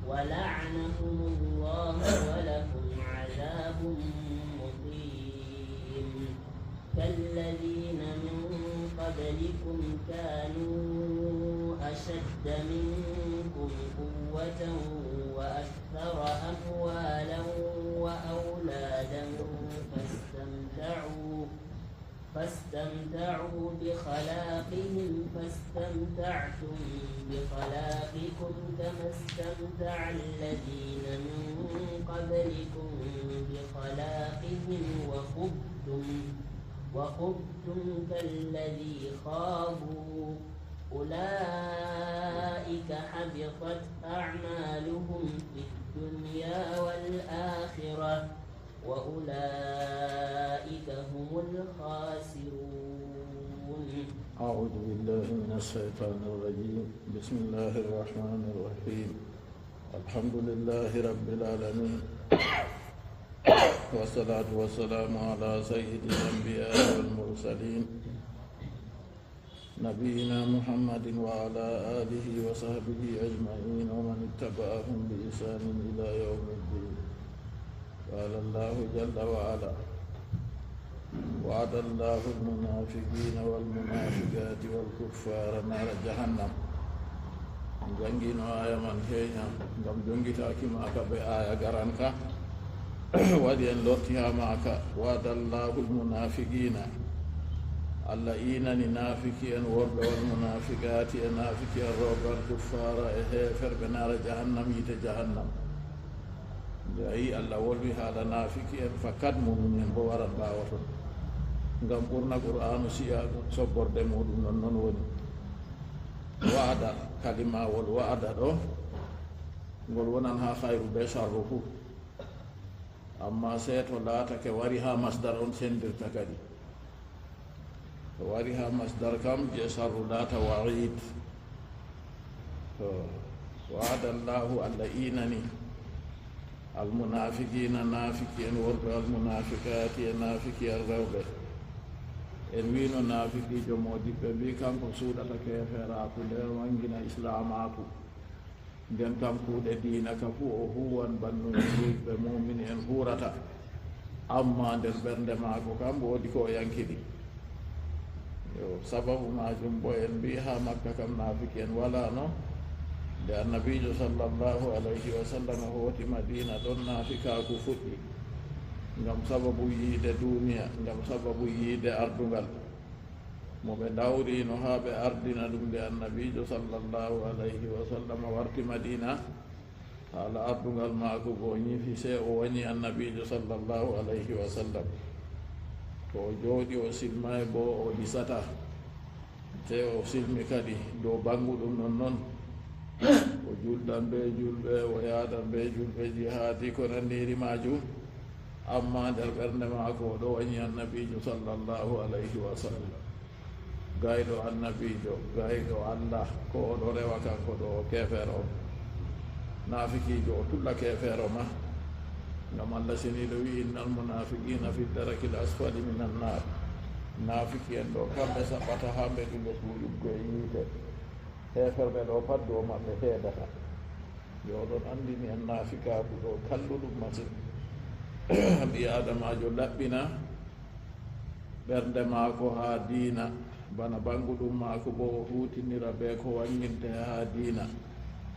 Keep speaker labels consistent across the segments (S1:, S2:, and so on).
S1: ولعنهم الله ولهم عذاب مقيم كالذين من قبلكم كانوا أشد منكم قوة وأكثر أموالا وأولادا فاستمتعوا بخلاقهم فاستمتعتم بخلاقكم كما استمتع الذين من قبلكم بخلاقهم وخبتم كالذي خابوا أولئك حبطت أعمالهم في الدنيا والآخرة وأولئك هم الخاسرون.
S2: أعوذ بالله من الشيطان الرجيم. بسم الله الرحمن الرحيم. الحمد لله رب العالمين والصلاة والسلام على سيد الأنبياء والمرسلين نبينا محمد وعلى آله وصحبه أجمعين ومن اتبعهم بإحسان إلى يوم الدين. قال الله جل وعلا: وعد الله المنافقين والمنافقات والكفار نار جهنم. jangino aya man heña ngam jongitaki maka ɓe aya garanka waɗi en lorti ha maka. wadallahu lmunafiqina, allah inani nafiki en worɓe wal munafiqati e nafiki en rewɓe wal kuffara e heferɓe nara jahannam, yite jahannam. nde ayi allah wolwi haala nafiki en fakkat mumum en bo warat mbawa ton, ngam ɓurna qur'anu siya sobborde muɗum non woni. waada kalimawol waada ɗo ngol wonan ha hayru be sharru fu, amma seeto laatake wari ha masdar on sendirta kadi. to wari ha masdar kam je sharru laata wa'id. to waada allahu, allah inani almunafiqina nafiki en worɓe almunafiqati e nafiki en rewɓe. en wino nafiqijo modiɓɓe mbi kanko suuɗata keferaku nden wangina islamaku, nden kam kuuɗe diina ka fu o huwan banno ɓe mumini en hurata, amma nder ɓernde maako kam woodi ko o yankiɗi. yo sababu majum bo en mbi ha makka kam nafiki en wala no, nde annabijo sallllahu alayhi wa sallam hooti madina ɗon nafikaku fuɗɗi ngam sababu yiide duniya, ngam sababu yiide ardungal mo ɓe dawrino ha ɓe ardina ɗum. nde annabijo sallllahu alayhi wa sallam warti madina, haala ardungal maako bo ñifi se o wañi annabijo sallllahu alayhi wa sallam. to o jooɗi o silmay bo o ɗisata, te o silmi kadi dow banguɗum non o julɗan be julɓe, o yaadan be julɓe jihaadi ko nandiri majum, amma nder ɓernde maako o ɗo wañi annabijo sallllahu alayhi wa sallam. gayɗo annabijo, gayɗo allah, ko oɗo rewa kanko ɗo o kefeero o nafikijo, o tulla kefeero ma, ngam allah seniɗo wi innal munafiqina fi daraki l asfali min annar. nafiki en ɗo kamɓe saɓɓata ha mbeɗuɓe ɓuyuggo e yiite, heferɓe ɗo pat dow maɓɓe heedata. yo ɗon andini en nafikaku ɗo kalluɗum masine. ɓi adamajo laɓɓina ɓernde maako ha diina, bana banguɗum maako bo o hutinira be ko wanginte ha diina,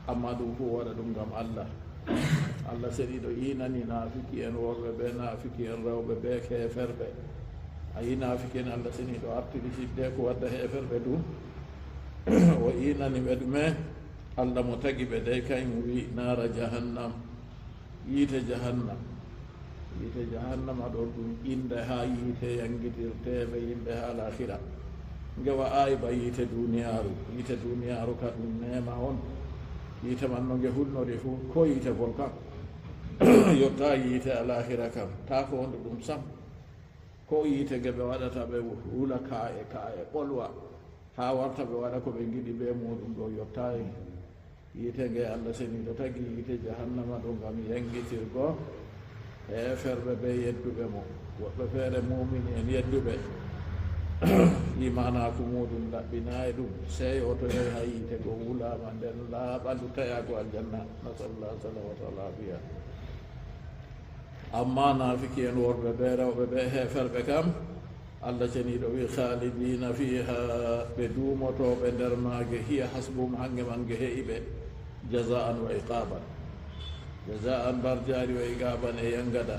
S2: amma ɗum fu waɗa ɗum ngam allah. allah seɗiɗo inani nafiki en worɓe ɓe, nafiki en rewɓe ɓe keferɓe. ayi nafiki en allah seniɗo artiri sidde ko wadda heferɓe ɗum o inani ɓe ɗume, allah mo tagi ɓe dey kañum wi nara jahannam, yiite jahannam. yiite jahannama ɗo ɗum inde ha yiite yangitirteɓe yimɓe ha lahira. ngewa ayba yiite duniyaru. yiite duniyaru ka ɗum nema on. yiite man no nge hulnori fu, ko yiite bon kam yotta yiite alahira kam ta ko wonde ɗum sam. ko yiite nge ɓe waɗata ɓe wula kaa'e ɓolwa ha warta ɓe waɗa ko ɓe giɗi ɓe muɗum ɗo yottayi. yiite nge allah seniɗo tagi yiite jahannama ɗo ngam yangitirgo heferɓe ɓe yedduɓe mo, woɓɓe feere mumini en yedduɓe imanaku muɗum laɓɓinayi ɗum sey oto yehi ha yiite go wulama nden laaɓandu tayago aljanna nasallah salawatu al afiya amma nafiki en worɓe ɓe rewɓe ɓe heferɓe kam allah ceniɗo wi khalidina fiha ɓe duumotoɓe nder maage hiya hasbum hange mange heyiɓe jazaan wa iqaban jazaan mbarjari wa iqaban e yangada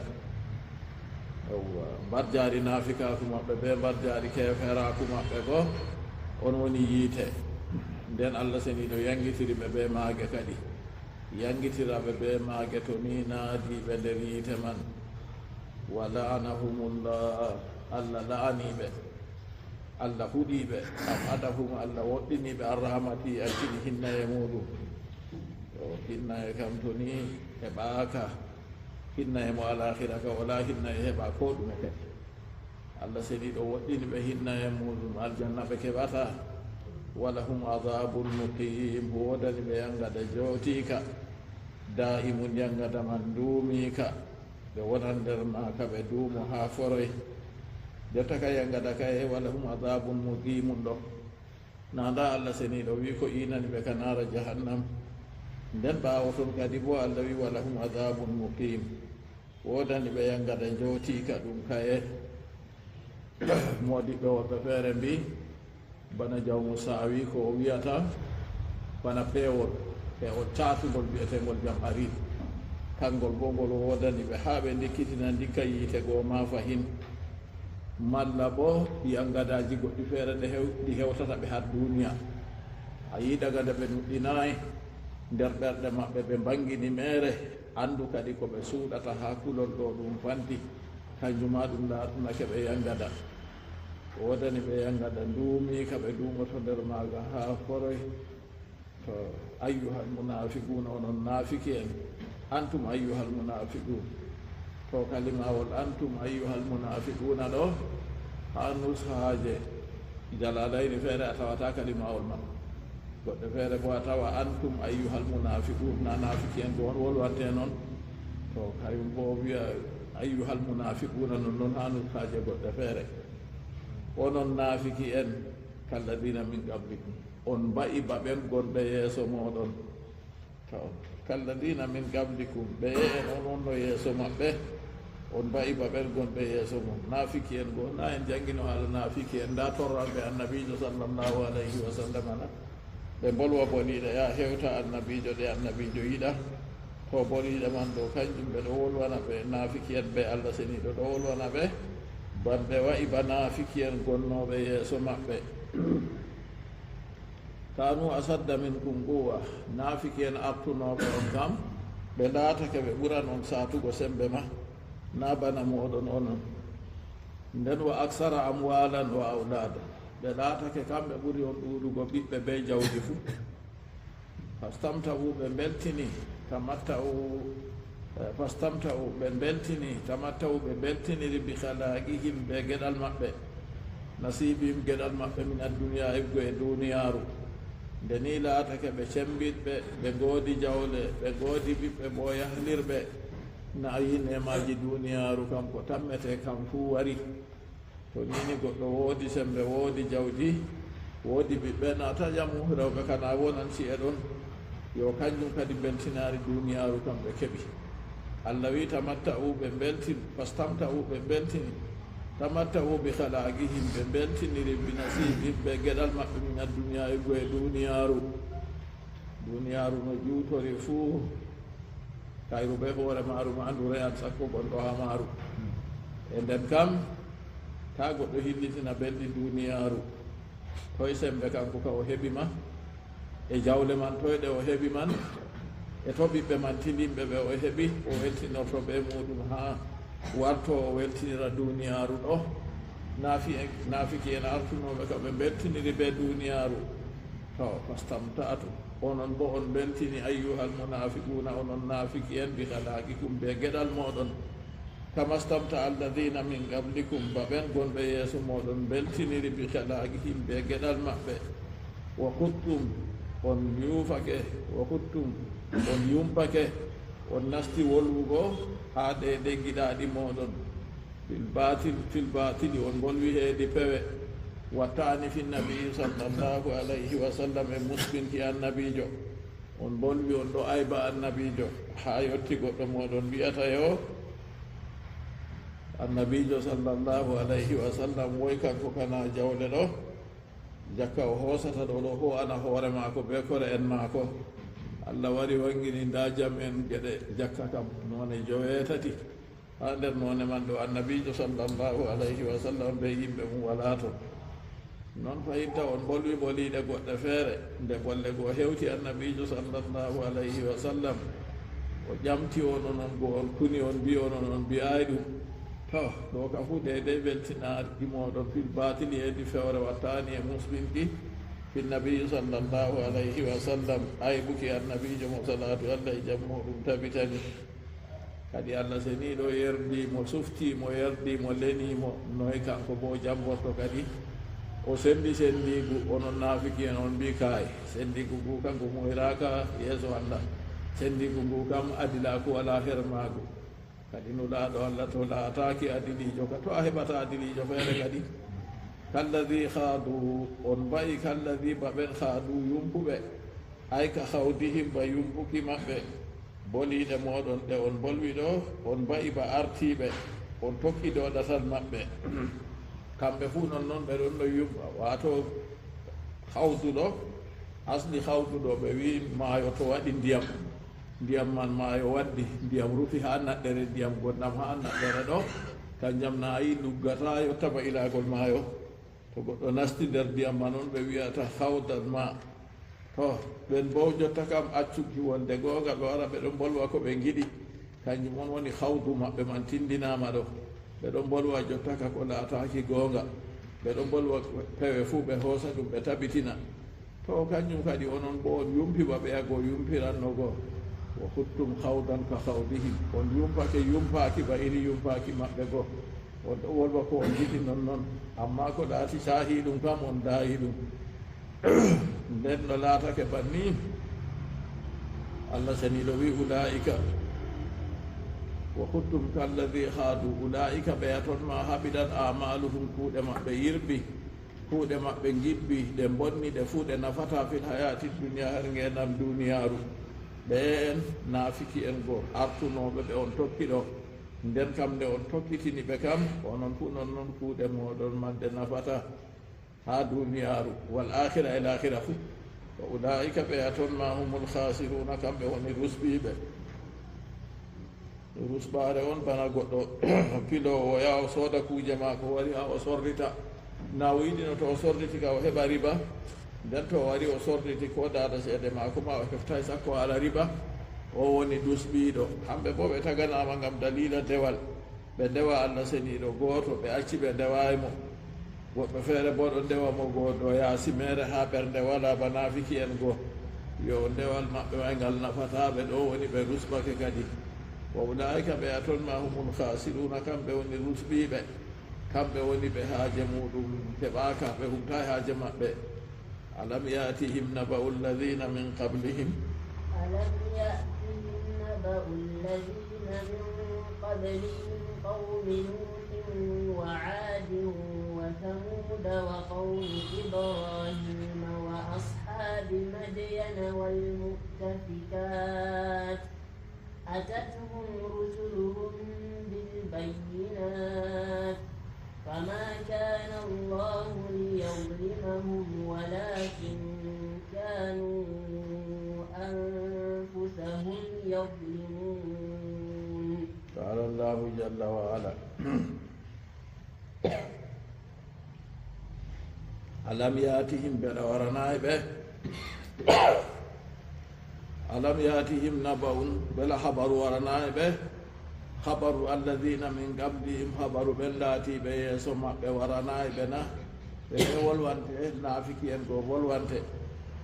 S2: yawwa mbarjari nafikaku maɓɓe ɓe mbarjari keferaku maɓɓe go on woni yiite nden allah ceniɗo yangitiriɓe ɓe maage kadi yangitiraɓe ɓe maage to ni naadiɓe nder yiite man wa la'anahumullah allah la'aniɓe allah huɗiɓe am adahum allah woɗɗiniɓe arrahmati accini hinna e muɗum o hinna e kam to ni heɓaka hinna e mo alakhira ka wala hinna e heɓa ko ɗume kadi allah seniɗo woɗɗiniɓe hinna e muɗum aljanna ɓe keɓata walahum adabun muqim wodani ɓe yangada jootika daimun yangada man duumika ɓe wonan nder maka ɓe duumo ha foroy jotta ka yangada ka e walahum adabun muqimun ɗo nanda allah seniɗo wi ko inani ɓe ka nara jahannam nden ɓawo toon kadi bo allah wi walahum adabun muqim wodani ɓe yangada jootika ɗum kaye moɗiɓe woɓɓe feere mbi bana jawmu saawi ko o wiyata bana peewol caatugol mbiyetengol jam arid kangol bo ngol wodani ɓe haa ɓe ndikkitina ndikka yiite goo ma fahin malla bo yangadaji goɗɗi feere ɗi hewtata ɓe har duniya a yiɗaga nde ɓe nuɗɗinayi nder ɓerɗe maɓɓe ɓe mbangini mere anndu kadi ko ɓe suuɗata haa kulol ɗo ɗum fanti kanjuma ɗum laatunake ɓe yangada wodani ɓe yangada nduumi ka ɓe duumoto nder maaga haa foroy to ayyuhal munafiquna onon naafiki en antum ayyuhal munafiqun to kalimawol antum ayyuhal munafiquna ɗo haa nushaaje jalalayni feere a tawata kalimawol man goɗɗe feere bo a tawa antum ayyuhal munafiqun na naafiki en ɗo on wolwante noon to kañum bo wiya ayyuhal munafiquna non noon haa nushaaje goɗɗe feere onon naafiki en kalladina min qablikum on mba'i baɓen gonɓe yeeso moɗon to kalladina min qablikum ɓe en on wonno yeeso maɓɓe on mba'i baɓen gonɓe yeeso mum naafiki en goo na en janngino haala naafiki en nda torranɓe annabijo sallllahu alayhi wa sallam ana ɓe bolwa boniɗe ya hewta annabijo ɗe annabijo yiɗa to boniɗe man ɗo kanjum ɓe ɗo wolwana ɓe naafiki en ɓe allah seniɗo ɗo wolwana ɓe banɓe wa'i ba naafiki en gonnoɓe yeeso maɓɓe kanu asadda min kum quwa naafiki en artunoɓe on kam ɓe ndaatake ɓe ɓuran on saatugo sembe ma na bana moɗon onon nden wa aksara amwalan wa aulada ɓe laatake kamɓe ɓuri on ɗuuɗugo ɓiɓɓe be jawdi fuu fastamta'u ɓe beltini tamatta'u fastamta'u ɓe beltini tamatta'u ɓe beltiniri bi halaqihim ɓe geɗal maɓɓe nasibihim geɗal maɓɓe min adduniya eggo e duniyaaru nde ni laatake ɓe cembiɗɓe ɓe ngoodi jawle ɓe ngoodi ɓiɓɓe bo yahlirɓe na yi nemaji duniyaaru kam ko tammete kam fuu wari to nini goɗɗo woodi sembe woodi jawdi woodi ɓiɓɓe na taƴamu rewɓe kana wonan ci'e ɗon yo kanjum kadi beltinaari duniyaaru kam ɓe keɓi allah wi tamatta'u ɓe beltin fastamta'u ɓe beltini tamatta'u bi halaqihim ɓe beltiniri bi nasibihim ɓe geɗal maɓɓe min adduniya e goye duniyaaru no juutori fuu kayru ɓe hoore maaru ma andu reyan sakko gonɗo ha maaru e nden kam ta goɗɗo hillitina belɗi duniyaaru toye sembe kanko ka o heɓi ma e jawle man toyɗe o heɓi man e to ɓiɓɓe man tilimɓe ɓe o heɓi o weltinorto ɓe muɗum ha warto o weltinira duniyaaru ɗo naafiki en artunoɓe ka ɓe beltiniri ɓe duniyaaru to fastamta'atu onon bo on beltini ayyuhal munafiquna onon naafiki en bi halaqikum ɓe geɗal moɗon kama stamta alladina min qablikum baɓen gonɓe yeeso moɗon beltiniri bi halaqihim ɓe geɗal maɓɓe wa kuttum on yuufake wa kuttum on yumpake on nasti wolwugo haa ɗe giɗaɗi moɗon fil batili on bolwi heedi pewe wattani fi nabii sallllahu alayhi wa sallam e musbinki annabijo on bolwi on ɗo ayba annabijo ha yetti goɗɗo moɗon wiyata yo annabijo sallllahu alayhi wa sallam woy kanko kana jawle ɗo jakka o hoosata ɗo ɗo ho ana hoore maako be kore en maako allah wari wangini nda jam en geɗe jakka kam none joweetati ha nder none man ɗo annabijo sallllahu alayhi wa sallam be yimɓe mum wala toon noon fayinta on bolwi boliɗe goɗɗe feere nde bolle goo hewti annabijo sallllahu alayhi wa sallam o ƴamti ono noon go on kuni on mbi ono noon mbiyayi ɗum to ɗo ka fu de weltinaɗi moɗon fil batili edi fewre wattani e musɓinɗi fi nabiyu sallllahu alayhi wa sallam aybuki annabijo mo salatu allah e jam muɗum tabitani kadi allah seniɗo yerdi mo sufti mo yerdi mo lenimo noy kanko bo jamborto kadi o sendi sendigu onon naafiki en on mbi kaay sendigu ngu kanko moyraka yeeso allah sendigu ngu kam adilaku wala hermagu kadi nulaɗo allah to laataki adilijo ka to a heɓata adilijo feere kadi kalladi haadu on mbayi kalladi baɓen haadu yumpuɓe ay ka hawdihim ba yumpuki maɓɓe boliɗe moɗon ɗe on bolwi ɗo on mbayi ba artiɓe on tokki ɗo ɗatal maɓɓe kamɓe fuu non noon ɓe ɗon no yumɓa wato hawduɗo asli hawduɗo ɓe wi maayo to waɗi ndiyam man maayo waddi ndiyam rufi ha naɗɗere ndiyam gonɗam ha naɗɗere ɗo kanjam na yi luggata yottaba ilagol maayo to goɗɗo nasti nder ndiyam ma noon ɓe wiyata hawdan ma to ɓen bo jotta kam accuki wonde goonga ɓe wara ɓe ɗon bolwa ko ɓe giɗi kanjum on woni hawdu maɓɓe man tindinama ɗo ɓe ɗon bolwa jotta ka ko laataki goonga ɓe ɗon bolwa pewe fuu ɓe hoosa ɗum ɓe tabitina to kanjum kadi onon bo on yumpiba ɓe yago yumpiranno goo wo huttum hawdan ka hawdihim on yumpake yumpaki ba iri yumpaki maɓɓe goo on ɗo wolwa ko on jiɗi non noon amma ko laati saahi ɗum kam on daayi ɗum nden no laatake banni allah seniɗo wi ulaika wa huttum kalladi haadu ulaika ɓeya toon ma haɓiɗat amaluhum kuuɗe maɓɓe yirɓi kuuɗe maɓɓe giɓɓi ɗe bonni ɗe fuu ɗe nafata fil hayati duniya har ngenam duniyaru ɓeen naafiki en goo artunoɓe ɓe on tokki ɗo nden kam nde on tokkitini ɓe kam onon fuu non noon kuuɗe moɗon man ɗe nafata ha duniyaru wal akhira e l'akhira fuu wa ulaika ɓeya toon ma humul khasiruna kamɓe woni rusɓiɓe rusɓare on bana goɗɗo pilo o yaha o sooda kuuje ma ko wari ha o sorrita na o yiɗino to o sorriti ka o heɓa riba nden to o wari o sorriti ko dada seede ma ko ma o heftay sakko ala riba o woni dusɓiɗo hamɓe bo ɓe taganama gam dalila dewal ɓe ndewa allah seniɗo gooto ɓe acci ɓe ndewaymo woɓɓe feere bo ɗo ndewa mo goo ɗo yaasi mere ha ɓernde wala ba naafiki en goo yo ndewal maɓɓe way ngal nafataɓe ɗo woni ɓe rusɓake kadi wa ulaika ɓe a toon ma humul khasiruna kamɓe woni rusɓiɓe kamɓe woni ɓe haaje muɗum heɓaka ɓe humta haaje maɓɓe alam yatihim naba'u alladhina min qablihim
S1: ألم يأتهم نبأ الذين من قبلهم قوم نوح وعاد وثمود وقوم إبراهيم وأصحاب مدين والمؤتفكات أتتهم رسلهم بالبينات فما كان الله ليظلمهم ولكن كانوا أنفسهم يظلمون.
S2: قال الله جل وعلا ألم يأتهم بلورناي به ألم يأتهم نبأ بلا خبر ورناي به خبر الذين من قبلهم خبر بلاتي به سمع ورناي بنا wolwante naafiki en ko wolwante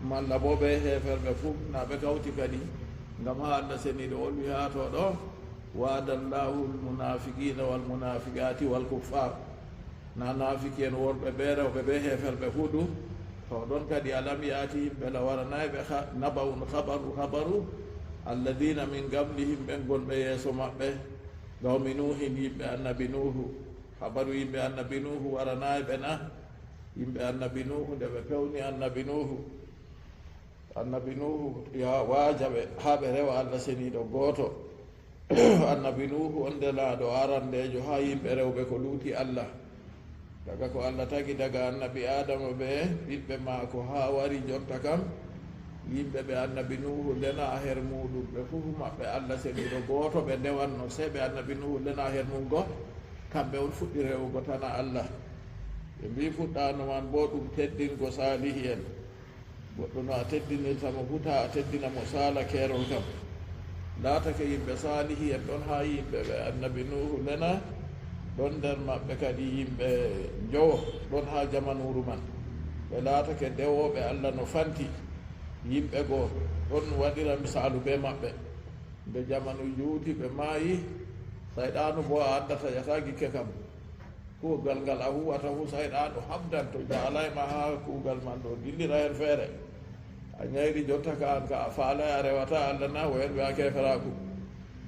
S2: malla bo ɓe heferɓe fof na ɓe kawti kadi ngam ha allah seniɗo wolwi ha to ɗo waada llahu lmunafiqina walmunafiqati walkuffar na naafiki en worɓe ɓe rewɓe ɓe heferɓe fuu ɗum to ɗon kadi alam yatihim ɓe lawaranayi ɓe nabaun habaru alladina min gablihim ɓen gonɓe yeeso maɓɓe gawmi nuhin yimɓe annabi nuhu habaru yimɓe annabi nuhu waranayi ɓe na yimɓe annabi nuhu nde ɓe pewni annabi nuhu ya waajaɓe haa ɓe rewa allah seniiɗo gooto annabi nuhu on ndelaaɗo arandeejo haa yimɓe rewɓe ko luuti allah daga ko allah tagi daga annabi adama ɓe ɓiɓɓe maako haa wari jonta kam yimɓe ɓe annabi nuhu lena her muɗum ɓe fof maɓɓe allah seniiɗo gooto ɓe ndewanno se ɓe annabi nuhu lena her mum go kamɓe on fuɗɗi rewugo tana allah ɓe mbi fuɗɗano man bo ɗum teddingo salihi en goɗɗo no a teddinirtamo huta a teddinamo sala keerol kam laatake yimɓe salihi en ɗon ha yimɓe ɓe annabi nuhu lena ɗon nder maɓɓe kadi yimɓe jowo ɗon ha jamanuru man ɓe laatake dewoɓe allah no fanti yimɓe goo ɗon waɗira misalu be maɓɓe nde jamanu juuti ɓe maayi sayɗanu bo a addata yata gikke kam kuugal ngal a huwata fu sayɗanu habdan to jaalayma ha kuugal man ɗo dillira hen feere a ñayri jotta ka an ka a faala a rewata allah na wo hen ɓe a keferaku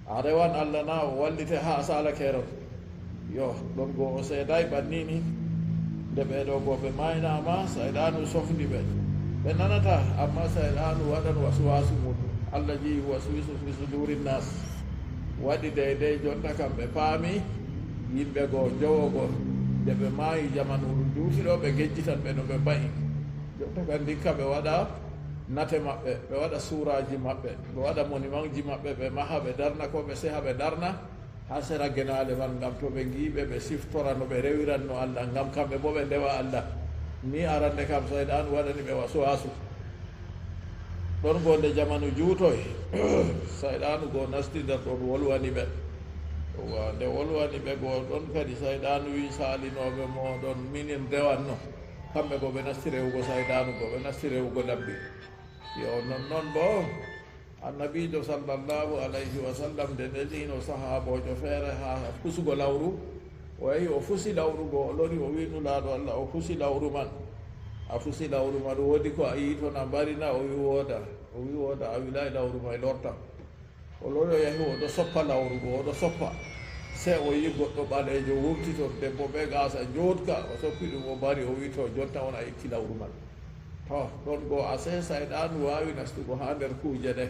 S2: a rewan allah na o wallite ha a sala keerol yo ɗon go o seeday ɓannini nde ɓeɗo go ɓe maynama sayɗanu sofdi ɓe ɓe nanata amma sayɗanu waɗan wasuwasu muɗum allah jii waswisu fi sudurin nas waɗi deydey jonta kam ɓe paami yimɓe goo jowogo nde ɓe maayi jamanuru juutiɗo ɓe gejjitan ɓe no ɓe mbayi jonta kam ndikka ɓe waɗa nate maɓɓe ɓe waɗa suuraji maɓɓe ɓe waɗa monument ji maɓɓe ɓe maha ɓe darna ko ɓe seha ɓe darna ha sera genale man ngam to ɓe giiɓe ɓe siftora no ɓe rewiranno allah ngam kamɓe bo ɓe ndewa allah ni arande kam sayɗanu waɗani ɓe wasuwasu ɗon go nde jamanu juutoy sayɗanu go nasti nder ɗon wolwani ɓe nde wolwani ɓe goo ɗon kadi sayɗanu wi salinoɓe mo ɗon minin ndewanno kamɓe go ɓe nasti rewugo sayɗanu go ɓe nasti rewugo labbi yo nonnoon bo annabijo sallllahu alayhi wa sallam nde ndenino sahabojo feere ha fusugo lawru o yehi o fusi lawru go o lori o wi nulaaɗo allah o fusi lawru man a fusi lawru man woodi ko a yii toon a mbarina o wi wooda a wilay lawru may lortam o lori o yahi oɗo soppa lawru go oɗo soppa se o yi goɗɗo ɓaleejo wurti toon debbo ɓe gaasa jootka o soppi ɗum o mbari o wi to jonta on a itti lawru man to ɗon go a se sayɗanu waawi nastugo ha nder kuuje ɗe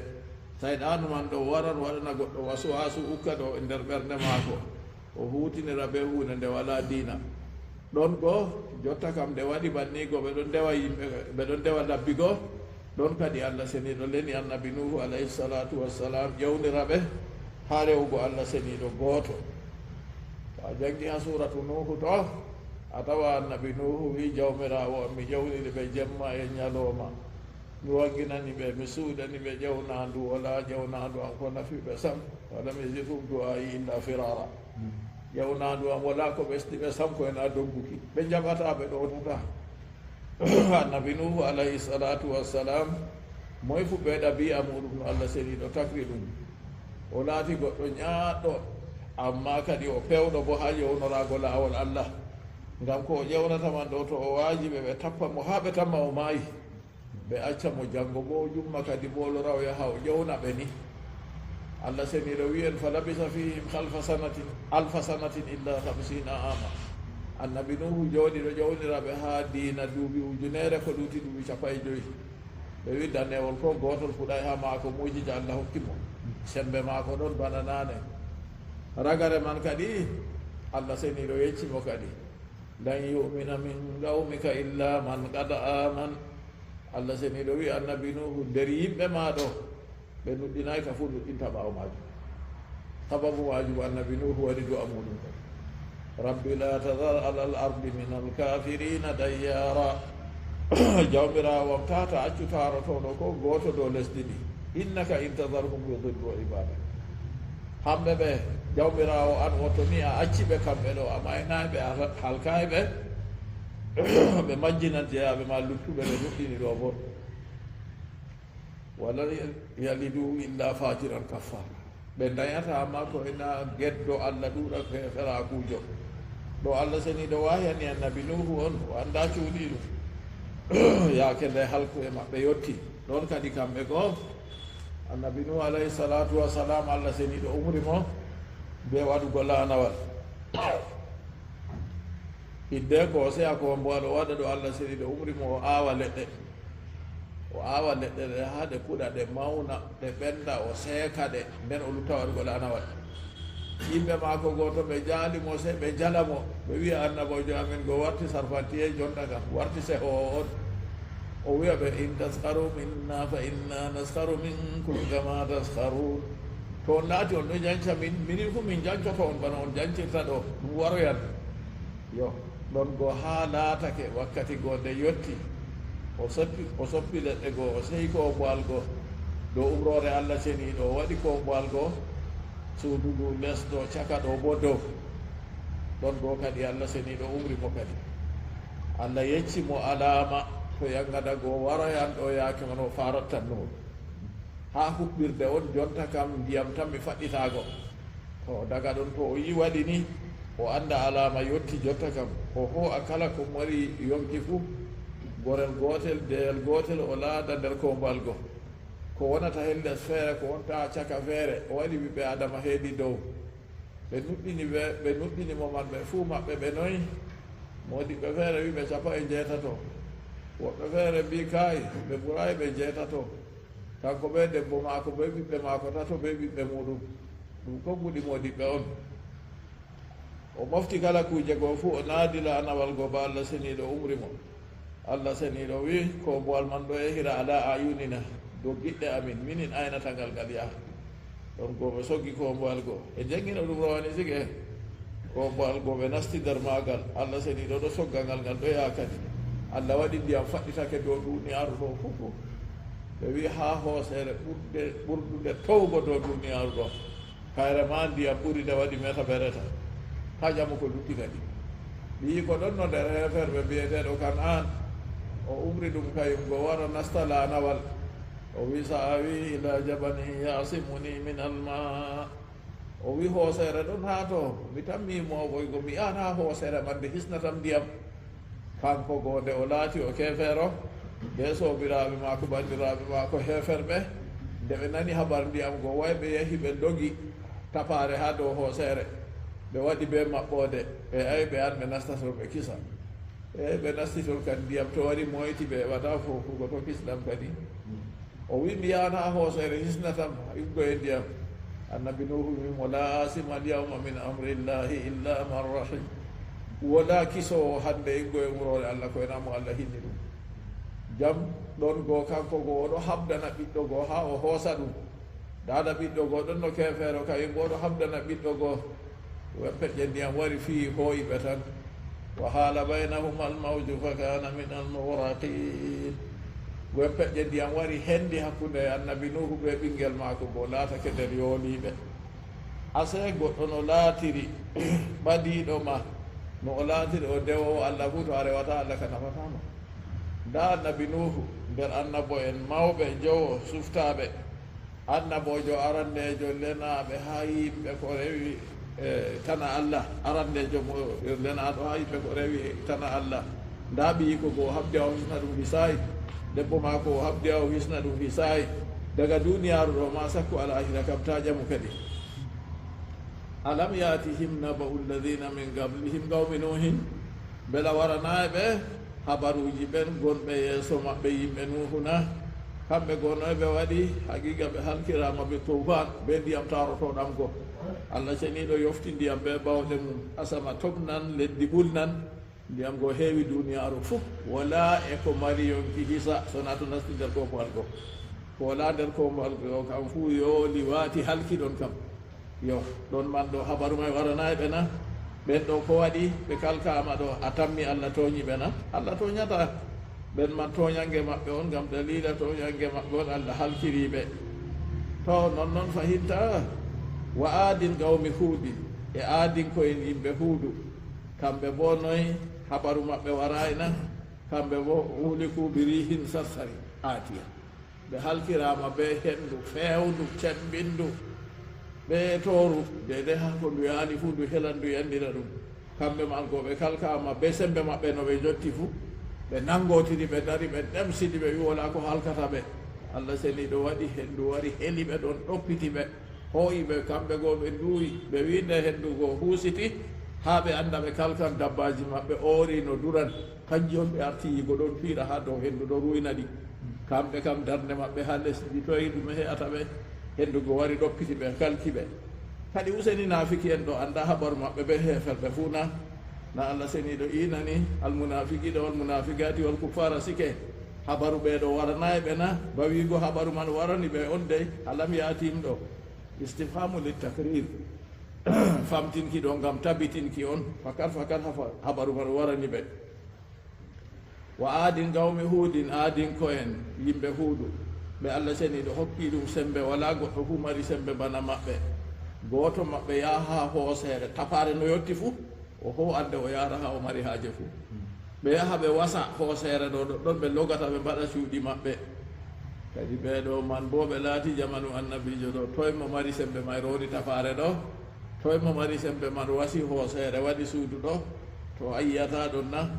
S2: sayɗanu man ɗo waran waɗana goɗɗo wasuwasu ukka ɗo e nder ɓernde maako o huutinira be hunde nde wala diina ɗon go jotta kam nde waɗi bannigo ɓeɗon ndewa yimɓe ɓeɗon ndewa labbi go ɗon kadi allah seniɗo leni annabi nuhu alayhi salatu wassalam ƴewnira ɓe ha rewugo allah seniɗo gooto a jangi ha suratu nuhu to a tawa annabi nuhu wi jawmirawo mi ƴewniri ɓe jemma e ñalowma mi wagginani ɓe mi suuɗani ɓe ƴewnandu wala ƴewnandu an ko nafi ɓe sam walam yasifum du'ayi illa firara ƴewnandu am wala ko ɓesdi ɓe sam ko ena dogguki ɓe jaɓata ɓe ɗowtata annabi nuhu alayhi salatu wassalam moye fu ɓe ɗabi'a muɗum no allah seniɗo takri ɗum o laati goɗɗo ñaaɗɗo amma kadi o pewɗo bo ha ƴewnorago laawol allah ngam ko o ƴewnataman ɗo to o waajiɓe ɓe tappa mo ha ɓe tamma o maayi ɓe acca mo janngo bo jumma kadi ɓolora o yaha o ƴewna ɓe ni allah seniɗo wiyen fa labisa fihim alfa sanatin illa 50 ama annabi nuhu jooɗiɗo ƴewniraɓe ha diina duuɓi ujunere ko ɗuuti duuɓi 50 ɓe wi danewol ko gotol fuɗay ha maako mujiji allah hokkimo sembe maako ɗon bana nane ragare man kadi allah seniɗo yeccimo kadi lan yumina min qawmika illa man qad aman allah seniɗo wi annabi nuhu nder yimɓe ma ɗo ɓe nuɗɗinayi ka fu nuɗɗinta ɓaawo majum sababu majum annabi nuhu waɗi du'a muɗum ko rabbi la tadar ala al ardi min alkafirina dayyara jawmirawo tata accu tarotoɗo ko goto dow lesdi ɗi innaka in tadarhum yudillu ibadak hamɓe ɓe jawmirawo an woto ni a acci ɓe kamɓe ɗo a maynayi ɓe a halkayi ɓe ɓe majjinan jeyaɓe ma luttuɓe ɓe nuɗɗini ɗo bo wala yalidu illa fajiran kaffara ɓe dayatama ko ena geddo allah ɗuuɗa e ferakujo ɗo allah seniɗo wayani annabi nuhu on o anda cuuɗi ɗum yaake nde halku e maɓɓe yetti ɗon kadi kamɓe goo annabi nuhu alayhi salatu wassalam allah seniɗo umri mo be waɗugo laanawal hidde ko se ako mbo aɗo waɗa ɗo allah seniɗo umrimo o aawa leɗɗe ɗe ha ɗe kuɗa ɗe mawna ɗe ɓenda o seeka ɗe nden o lutta waɗugo lanawal yimɓe maako goto ɓe jaalimo se ɓe jalamo ɓe wiya annabojo amin go warti sarfantiye jonta kam warti seho o on o wiya ɓe in taskaru minna fa inna naskaru minkum kama taskarun to on laati on ɗo janca minin fu min jancoto on bana on jancirta ɗo ɗum waroyan yo ɗon go ha laatake wakkati go nde yetti o soppi leɗɗe goo o sehi ko mboal goo dow umrore allah seniɗo o waɗi ko mboal goo suudu ndu lesɗo caka ɗo bo dow ɗon goo kadi allah seniɗo umri mo kadi allah yecci mo alama to yangada goo waroyan ɗo yaake mono farattanno ha huɓɓirde on jonta kam ndiyam tan mi faɗɗitago to daga ɗon to o yi waɗi ni o anda alama yetti jonta kam o ho a kala ko mari yonki fuu gorel gotel deyel gotel o laada nder kombal go ko wonata hen less feere ko wonta caka feere o waɗi ɓiɓɓe adama heedi dow ɓe nuɗɗini mo man ɓe fuu maɓɓe ɓe noyi modiɓɓe feere wi ɓe 90 woɓɓe feere mbi kayi ɓe ɓurayi ɓe 9 kanko ɓe debbo maako ɓe ɓiɓɓe maako tato ɓe ɓiɓɓe muɗum ɗum kogguɗi modiɓɓe on o mofti kala kuje goo fuu o naadila anawal go ba allah seniɗo umri mo allah seniɗo wi ko mboal man ɗo yehira ala ayunina dow giɗɗe amin minin aynatangal ngal yaha ɗon go ɓe soggi ko mboal goo e jangina ɗum rowani sige ko mboal goo ɓe nasti nder maagal allah seniɗo ɗo soggal ngal ɗo yaha kadi allah waɗi ndiyam faɗɗitake dow duniyaru ɗo fof ɓe wi ha hoosere ɓurdude towgo dow duniyaru ɗo kayre ma ndiyam ɓuri nde waɗi meta bereta ha jamu ko lutti kadi ɓi ko ɗon no nder heferɓe mbiyeteɗo kan an o umri ɗum kayum go wara nasta lanawal o wi sa awi ila jabani yasimuni min alma o wi hoosere ɗon ha to mi tammimoɓoygo mi an ha hoosere man nde hisnatam ndiyam kanko go nde o laati o kefeero ɓe sobiraɓe maako bandiraɓe maako heferɓe nde ɓe nani habar ndiyam go way ɓe yehi ɓe dogi tapare ha dow hoosere ɓe waɗi ɓe maɓɓode e ay ɓe an ɓe nastator ɓe kisa e ɓe nastitor kadi ndiyam to wari moyti ɓe waɗa fofugo to kisɗam kadi o wi mbiyan ha hoosere hisnatam yuggo e ndiyam annabi nuhu wimo la asima alyawma min amrillahi illa man rahim wola kisowo hande yuggo e wurore allah koyenamo allah hinni ɗum jam ɗon goo kanko goo oɗo habdana ɓiɗɗo goo ha o hoosa ɗum dada ɓiɗɗo goo ɗon no kefeero kayum oɗo habdana ɓiɗɗo goo wempeƴƴe ndiyam wari fii hooyiɓe tan wa haala baynahuma almawju fa kana min almuraqin wempeƴƴe ndiyam wari hendi hakkude annabi nuhu ɓe ɓinguel maako bo laatake nder yooliɓe ase goɗɗo no laatiri ɓadiɗo ma no o laatiri o dewowo allah fuu to a rewata allah ka nafatama nda annabi nuhu nder annabo en mawɓe jowo suftaɓe annabojo arandejo lenaɓe ha yimɓe ko rewi tana allah arandejo mo lenaɗo ha yimɓe ko rewi tana allah nda ɓiyi ko go habdi a o hisna ɗum hisayi debbo ma ko habdi a o hisna ɗum hisayi daga duniyaru ɗo ma sakku alahira kam ta ƴamu kadi alam yatihim naba'u alladina min qablihim qawmi nuhin bela waranayi ɓe habaruji ɓen gonɓe yeeso maɓɓe yimɓe nuhuna kamɓe gonoy ɓe waɗi haqiqa ɓe halkirama ɓe toufan ɓe ndiyam tarotoɗam go allah ceniɗo yofti ndiyam ɓe bawɗe mum asama tobnan leddi ɓulnan ndiyam go heewi duniyaru fof wala e ko mari yonki hisa sona to nasti nder kombal go ko wala nder kombal go kam fuu yo liwati halki ɗon kam yo ɗon man ɗo habaru may waranayi ɓe na ɓen ɗo ko waɗi ɓe kalkama ɗo a tammi allah toñi ɓe na allah toñata ɓen man toñange maɓɓe on gam dalila toñange maɓɓe on allah halkiriɓe to noon fahinta wa aadin gawmi huuɗin e aadin koyen yimɓe huuɗu kamɓe bo noyi habaru maɓɓe warayna kamɓe bo uhliku bi rihin sarsari aatiya ɓe halkirama be hendu fewndu cembindu ɓe tooru dede ha ko ndu yaani fuu ndu helan ndu yandira ɗum kamɓe man ko ɓe kalkama be sembe maɓɓe no ɓe jotti fuu ɓe nangotiri ɓe dari ɓe ɗemsidi ɓe wi wala ko halkata ɓe allah seniɗo waɗi hendu wari heli ɓe ɗon ɗoppiti ɓe hooyi ɓe kamɓe goo ɓe nduwi ɓe winde hendu goo huusiti haa ɓe annda ɓe kalkan dabbaji maɓɓe oori no duran kanji on ɓe arti yigo ɗon piira ha dow henndu ɗo ruyna ɗi kamɓe kam darde maɓɓe ha lesdi toyi ɗum heƴata ɓe henndugo wari ɗoppiti ɓe kalki ɓe kadi useni naafiki en ɗo annda habaru maɓɓe ɓe heferɓe fuu na Allah seniɗo inani almunafiqiɗo wal munafiqati wal kuffara sike habaru ɓeɗo waranayi ɓe na bawigo habaru man warani ɓe on dey alam yatim ɗo istifhamu littakrir famtinki ɗo ngam tabitinki on fakat habaru man warani ɓe wa adin gawmi hudin adin koyen yimɓe huudu ɓe Allah seniɗo hokki ɗum sembe wala goɗɗo fu mari sembe bana maɓɓe goto maɓɓe yaha hoosere tapare no yetti fuu o ho ande o yara ha o mari haaje fuu ɓe yaha ɓe wasa hoosere ɗo ɗon ɓe logata ɓe mbaɗa cuuɗi maɓɓe kadi ɓeɗo man bo ɓe laati jamanu annabijo ɗo toye mo mari sembe may roodi tapare ɗo toye mo mari sembe man wasi hoosere waɗi suudu ɗo to a yiyata ɗon na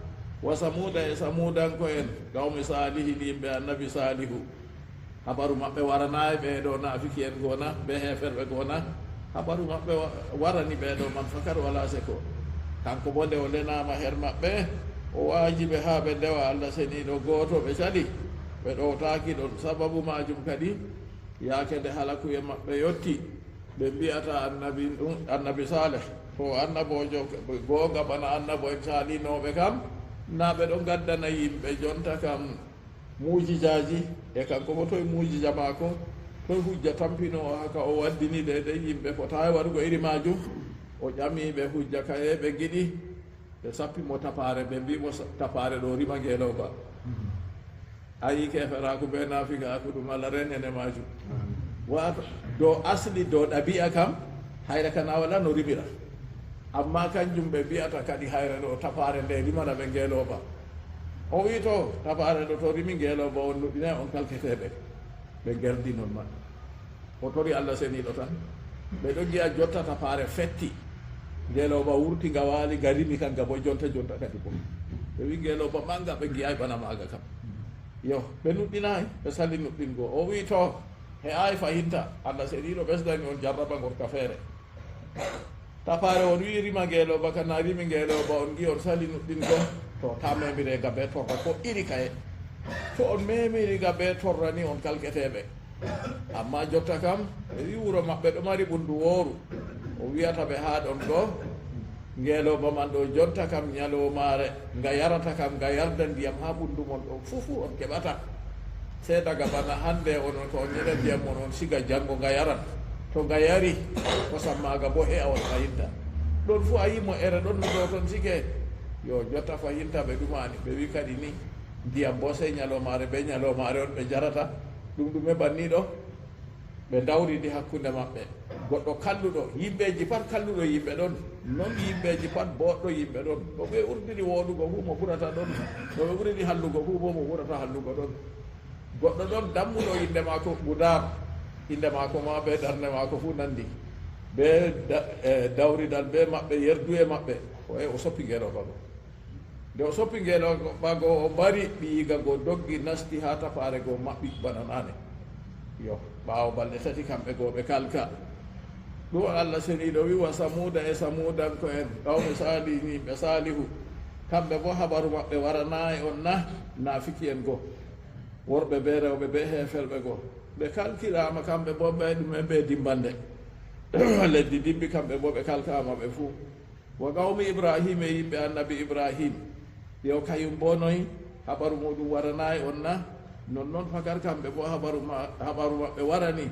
S2: wa samuda e samudanko en gawmi salihi yimɓe annabi salihu habaru maɓɓe waranayi ɓeɗo naafiki en gona ɓe heferɓe gona habaru maɓɓe warani ɓeɗo man fakat wala seko kanko bo nde o lenama her maɓɓe o waajiɓe ha ɓe ndewa Allah seniɗo goto ɓe caɗi ɓe ɗowtaki ɗon sababu majum kadi yaake nde halakuye maɓɓe yotti ɓe mbiyata annabi saleh ko annabojo gonga bana annabo en salinoɓe kam na ɓe ɗo gaddana yimɓe jonta kam mujijaji e kanko bo toye mujija mako toye hujja tampino o haka o waddini de yimɓe fotawi waɗugo iri majum o ƴamiɓe hujja kaye ɓe giɗi ɓe sappimo tapare ɓe mbimo tapare ɗo rima ngeloba ayi keferaku ɓe nafigaku ɗum Allah renene majum wato do asli do ɗabi'a kam hayre kana wala no rimira amma kanjum ɓe mbiyata kadi hayre ɗo tapare nde rimana ɓe ngeloba o wi to tapare ɗo to rimi ngeloba on nuɗɗine on kalketeɓe ɓe gerdi noon maɓɓe o tori Allah seniɗo tan ɓe ɗo giya jotta tapare fetti ngeloba wurti nga waali nga rimi kan nga bo jonta kadi bo ɓe wi ngeloba manga ɓe giyay bana maga kam yo ɓe nuɗɗinayi ɓe sali nuɗɗingo o wi to he ay fahinta Allah seniɗo ɓesdani on jarraba gorka feere tapare on wi rima ngeloba kana rimi ngeloba on gi on sali nuɗɗingo to ta memire ga be torra ko iri kaye to on memiri ga be torra ni on kalketeɓe amma jotta kam ɓe wi wuro maɓɓe ɗo mari ɓundu wooru o wiyata ɓe ha ɗon ɗo ngeloba man ɗo jonta kam ñalomare nga yarata kam nga yarda ndiyam ha ɓundu mon ɗo fufu on keɓata seedaga bana hande onon ko on ñeɗa ndiyam mon on siga janggo nga yaran to nga yari kosam maga bo he'a on fayinta ɗon fu a yimo ere ɗon no ɗo toon sike yo jotta fayinta ɓe ɗumani ɓe wi kadi ni ndiyam bo sey ñalomare ɓe ñalomare on ɓe jarata ɗum ɗume banniɗo ɓe dawridi hakkunde maɓɓe goɗɗo kalluɗo yimɓeji pat kalluɗo yimɓe ɗon non yimɓeji pat boɗɗo yimɓe ɗon ko ɓe ɓurdiri woɗugo fu mo ɓurata ɗon no ɓe ɓuriri hallugo fu bo mo ɓurata hallugo ɗon goɗɗo ɗon dammuɗo inde mako Budar inde mako ma ɓe darde mako fu nandi ɓe dawridal ɓe maɓɓe yerdu e maɓɓe o soppi ngeloba go nde o soppi ngeloba go o mbari ɓiyiga go doggi nasti ha tapare go maɓɓi bana nane yo ɓawo balɗe tati kamɓe go ɓe kalka ɗum Allah seniɗo wi wa samuda e samudanko en ɗawmi salihi ɓe salihu kamɓe bo habaru maɓɓe waranayi on na nafiki en go worɓe be rewɓe be heferɓe go ɓe kalkirama kamɓe bo ɓe ɗume ɓe dimbande leddi dimbi kamɓe bo ɓe kalkama ɓe fuu wa gawmi Ibrahim e yimɓe annabi Ibrahim yo kayum bo noyi habaru muɗum waranayi on na non fakat kamɓe bo habaru maɓɓe warani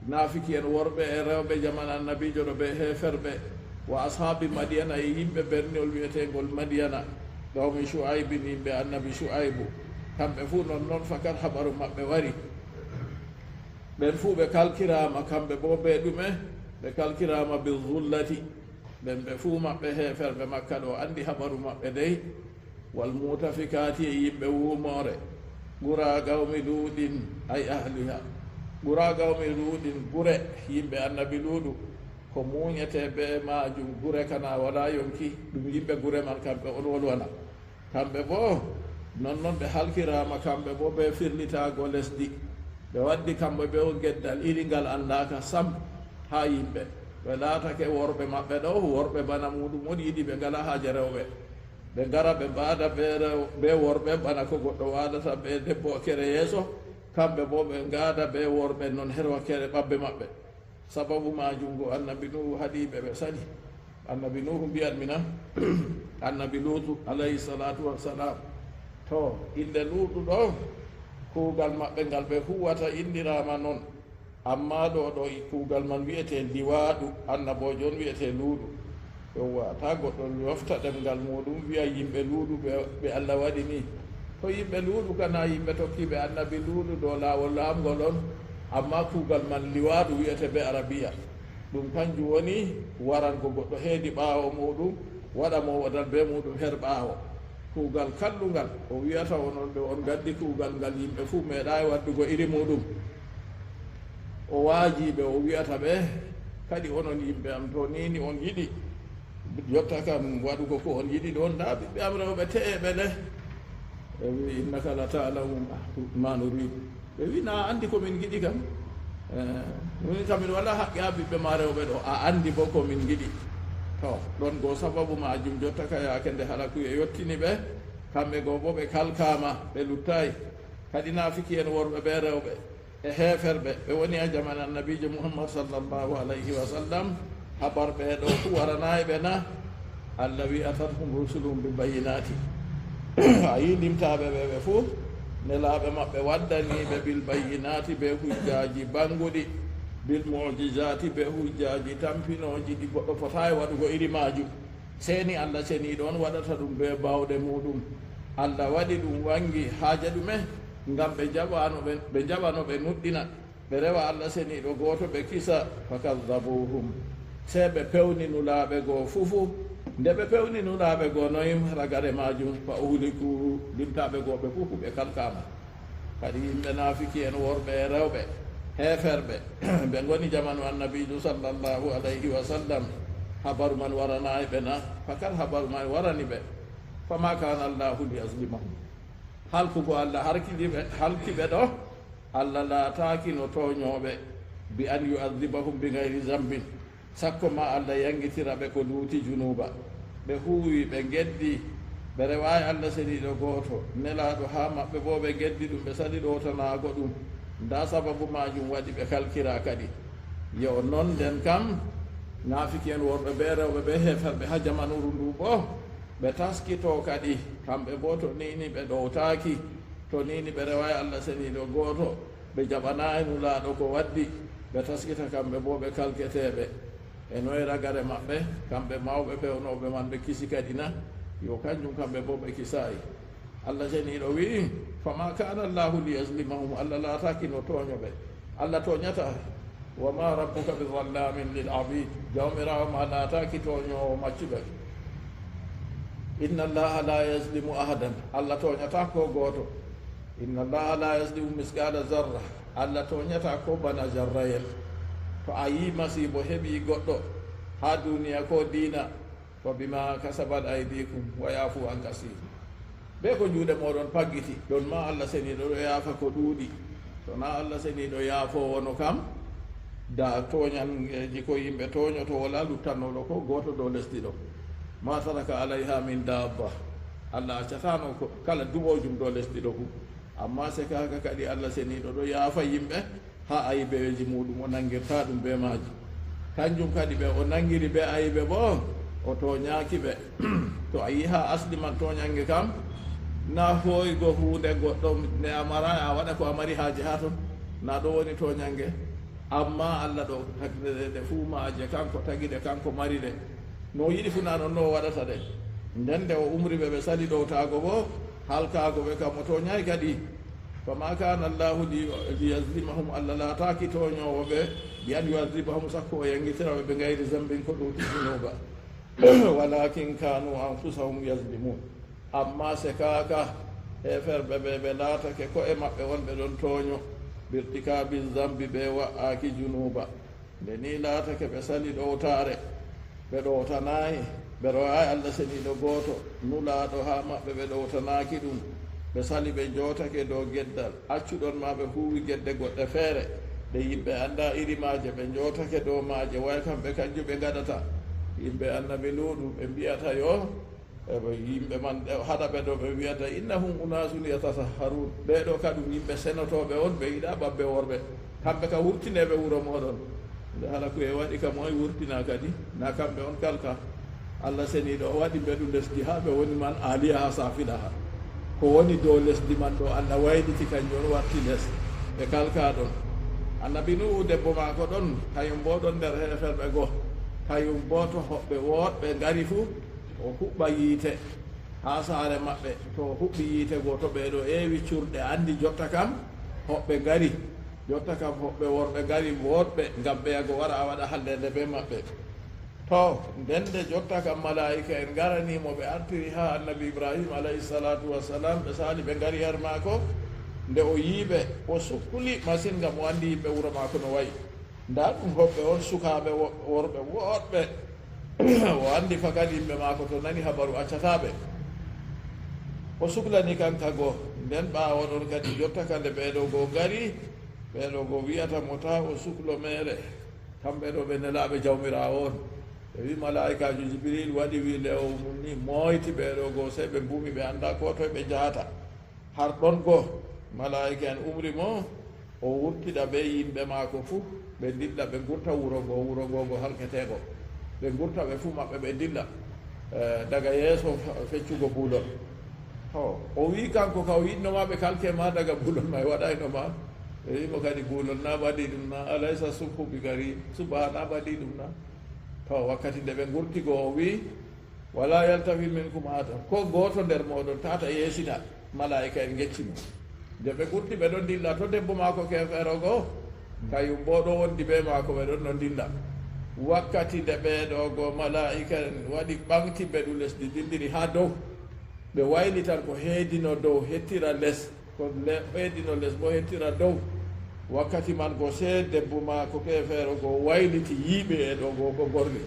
S2: nafiki en worɓe e rewɓe jaman annabijo ɗo ɓe heferɓe wa ashabi Madiana e yimɓe berniol wiyetegol Madiana gawmi Shu'aibin yimɓe annabi Shu'aibu kamɓe fuu non fakat habaru maɓɓe wari ɓen fuu ɓe kalkirama kamɓe bo ɓe ɗume ɓe kalkirama bil zullati ɓen ɓe fuu maɓɓe heferɓe Makka ɗo andi habaru maɓɓe dey wal mutafikati e yimɓe wumore gura gawmi luuɗin ay ahliha gura gawmi luuɗin gure yimɓe annabi luuɗu ko muñete ɓe majum gure kana wala yonki ɗum yimɓe gure man kamɓe on wolwana kamɓe bo non ɓe halkirama kamɓe bo ɓe firlitago lesdi ɓe waddi kamɓe ɓe o geddal iri ngal andaka sam ha yimɓe ɓe laatake worɓe maɓɓe ɗo worɓe bana muɗum woni yiɗi ɓe ngala haaje rewɓe ɓe ngara ɓe mbaada ɓe worɓe bana ko goɗɗo waadata ɓe debbo kere yeeso kamɓe bo ɓe ngaada ɓe worɓe noon her wakkere ɓabbe maɓɓe sababu majum ngo annabi nuhu haɗiɓe ɓe sali annabi nuhu mbiyatmina annabi lutu alayhi salatu wassalam to inde luuɗu ɗo kuugal maɓɓe ngal ɓe huwata indirama noon amma ɗo kuugal man wiyete liwaɗu annabojo on wiyete luuɗu yowa ta goɗɗo yofta ɗemgal muɗum wiya yimɓe luuɗu ɓe allah waɗi ni to yimɓe luuɗu kana yimɓe tokkiɓe annabi luuɗu ɗo laawol laamgol on amma kuugal man liwaɗu wiyete ɓe arabiya ɗum kanjum woni waranko goɗɗo heedi ɓaawo muɗum waɗa mo waɗal be muɗum her ɓaawo kuugal kallungal o wiyata onon ɓe on gaddi kuugal ngal yimɓe fuu meeɗawi waddugo iri muɗum o waajiɓe o wiyata ɓe kadi onon yimɓe am to nini on yiɗi jotta kam waɗugo ko on yiɗi ɗon nda ɓiɓɓe am rewɓe te'eɓe le ɓe wi innaka la ta'lamu ma nuridu ɓe wi na andi komin giɗi kam min kamin wala haqqi ha ɓiɓɓe ma rewɓe ɗo a andi bo komin giɗi to ɗon go sababu majum jotta ka yaake nde halakuye yottini ɓe kamɓe go bo ɓe kalkama ɓe luttayi kadi nafiki en worɓe ɓe rewɓe e heeferɓe ɓe woni a jaman annabijo muhammad sallllahu alayhi wa sallam habar ɓeɗo fu waranayi ɓe na allah wi atanhum rusulum bi bayinati a yi limtaɓe ɓeɓe fuu nelaaɓe maɓɓe waddaniɓe bil bayinati be hujjaji banguɗi bil mujisati be hujjaji tampinoji ɗi goɗɗo fotawi waɗugo iri majum seni allah seni ɗon waɗata ɗum be bawɗe muɗum allah waɗi ɗum wangi haaja ɗume ngam ɓe jaɓano ɓe nuɗɗina ɓe rewa allah seniɗo goto ɓe kisa fakadabuhum se ɓe pewni nulaɓe goo fufu nde ɓe pewni nulaɓe goo noyim ragare majum fa uhliku limtaɓe goo ɓe fufu ɓe kalkama kadi yimɓe nafiki en worɓe e rewɓe heeferɓe ɓe goni jamanu annabijo sallllahu alayhi wa sallam habaru man waranayi ɓe na fakat habaru man warani ɓe fama kana allahu li aslimahum halkugo allah halkiɓe ɗo allah laataki no toñoɓe bi an yuadibahum bi gayri zambin sakko ma allah yangitira ɓe ko luuti junuba ɓe huuwi ɓe geddi ɓe rewawi allah seniɗo gooto nelaɗo ha maɓɓe bo ɓe geddi ɗum ɓe sali ɗotanago ɗum nda sababu majum waɗi ɓe kalkira kadi yo noon nden kam nafiki en worɓe ɓe rewɓe ɓe heferɓe ha jamanuru ndu bo ɓe taskito kadi kamɓe bo to nini ɓe ɗowtaki to nini ɓe rewawi allah seniɗo gooto ɓe jaɓanayi nulaɗo ko waddi ɓe taskita kamɓe bo ɓe kalketeɓe e noye ragare maɓɓe kamɓe mawɓe pewnoɓe man ɓe kisi kadi na yo kanjum kamɓe bo ɓe kisayi allah seniɗo wi fama kana llahu liyaslimahum allah laataki no toñoɓe allah toñata wama rabbuka bi zallamin lil abid jawmirawo ma laataki toñowo maccuɓe inna allaha la yaslimu ahadan allah toñata ko goto inna allaha la yaslimu misqala zarra allah toñata ko bana jarrayel to a yi masibo heeɓi goɗɗo ha duniya ko diina fa bima kasabat aydikum wa yafu an kasir ɓe ko juuɗe moɗon paggiti ɗon ma allah seniɗo ɗo yaafa ko ɗuuɗi to na allah seniɗo yaafowono kam da toñanji ko yimɓe toñoto wala luttannoɗo ko goto dow lesdi ɗo ma taraka alayha min dabba allah accatano ko kala duɓojum dow lesdi ɗo fu amma se kaka kadi allah seniɗo ɗo yaafa yimɓe ha ayibeji muɗum o nangirta ɗum be maji kanjum kadi ɓe o nangiri be ayibe bo o toñaki ɓe to a yi ha asli man toñange kam na hoygo hunde goɗɗo ne amara a waɗa ko a mari haaji ha toon na ɗo woni toñange amma allah ɗo tagdeɗe fuu maaje kanko tagiɗe kanko mari ɗe no yiɗi fu na ɗon no waɗata ɗe nden nde o umriɓe ɓe sali ɗowtago bo halkago ɓe kam o toñayi kadi fama kana allahu liyaslimahum allah laataki toñowo ɓe bi an yuadibahum sakko o yangitiraɓe ɓe gayri zambin ko ɗowti junuba walakin kanu anfusahum yaslimun amma se kaka heferɓe ɓe laatake ko e maɓɓe wonɓe ɗon tooño birtikabi zambi ɓe wa'aki junuba nde ni laatake ɓe sali ɗowtare ɓe ɗowtanayi ɓe rowawi allah seniɗo gooto nulaaɗo ha maɓɓe ɓe ɗowtanaki ɗum ɓe sali ɓe jootake dow geddal accuɗon ma ɓe huuwi gedde goɗɗe feere ɓe yimɓe annda irimaje ɓe jotake dow maje way kamɓe kanjum ɓe gaɗata yimɓe annabi luuɗu ɓe mbiyata yo yimɓe man haɗa ɓe ɗo ɓe wiyata innahum unasun yatasaharun ɓeɗo ka ɗum yimɓe senotoɓe on ɓe yiɗa ɓabɓe worɓe kamɓe ka wurtineɓe wuuro moɗon nde hala ko e waɗi ka moye wurtina kadi na kamɓe on kalka allah seniɗo o waɗi ɓeɗu lesdi ha ɓe woni man aliya ha safiɗa ha ko woni dow lesdi man ɗo allah wayliti kanjum on warti les ɓe kalka ɗon annabi nuhu debbo maako ɗon kañum bo ɗon nder heferɓe goo kañum bo to hoɓɓe woɗɓe ngari fuu o huɓɓa yiite ha saare maɓɓe to o huɓɓi yiite goo to ɓeeɗo eewi curɗe anndi jotta kam hoɓɓe ngari jotta kam hoɓɓe worɓe ngari woɗɓe ngam ɓeyago wara a waɗa hallede ɓe maɓɓe to ndende jotta kam malaika en ngaranimo ɓe artiri ha annabi ibrahima alayhi salatu wassalam ɓe sali ɓe ngari her maako nde o yiiɓe o sukkuli machine ngam o anndi yimɓe wuro maako no wayi nda ɗum hoɓɓe on sukaaɓe worɓe woɗɓe o anndi fakat yimɓe maako to nani habaru accataɓe o suklani kanka goo nden ɓaawo ɗon kadi jotta ka nde ɓeeɗo goo ngari ɓeeɗo goo wiyata mo ta o suklo mere kamɓe ɗo ɓe nelaaɓe jawmirawo on ɓe wi malaikajo jibril waɗi wi le o mum ni moyti ɓeeɗo goo sey ɓe mbumi ɓe annda ko toye ɓe jahata har ɗon goo malaika en umri mo o wurtida ɓe yimɓe maako fuu ɓe dilla ɓe gurta wuro goo go halketego ɓe gurta ɓe fuu maɓɓe ɓe dilla daga yeeso feccugo buulol to o wi kanko ka o yiɗnoma ɓe kalke ma daga buulol ma e waɗaynoma ɓe wimo kadi buulol na waɗi ɗum na alaysa subhu bi gari subaha na waɗi ɗum na to wakkati nde ɓe gurti goo o wi wala yaltafi minkum adam ko gooto nder moɗon tata yeesina malaika en geccimo nde ɓe gurti ɓe ɗon dilla to debbo maako kefeero goo kañum bo ɗo wondi ɓe maako ɓe ɗon no dilla wakkati nde ɓeeɗo goo malaika en waɗi ɓamti ɓeɗu lesdi dilliri ha dow ɓe waylitan ko heedino dow hettira les ko heedino les bo hettira dow wakkati man ko se debbo maako kefeero goo wayliti yiiɓe e ɗo goo ko gorli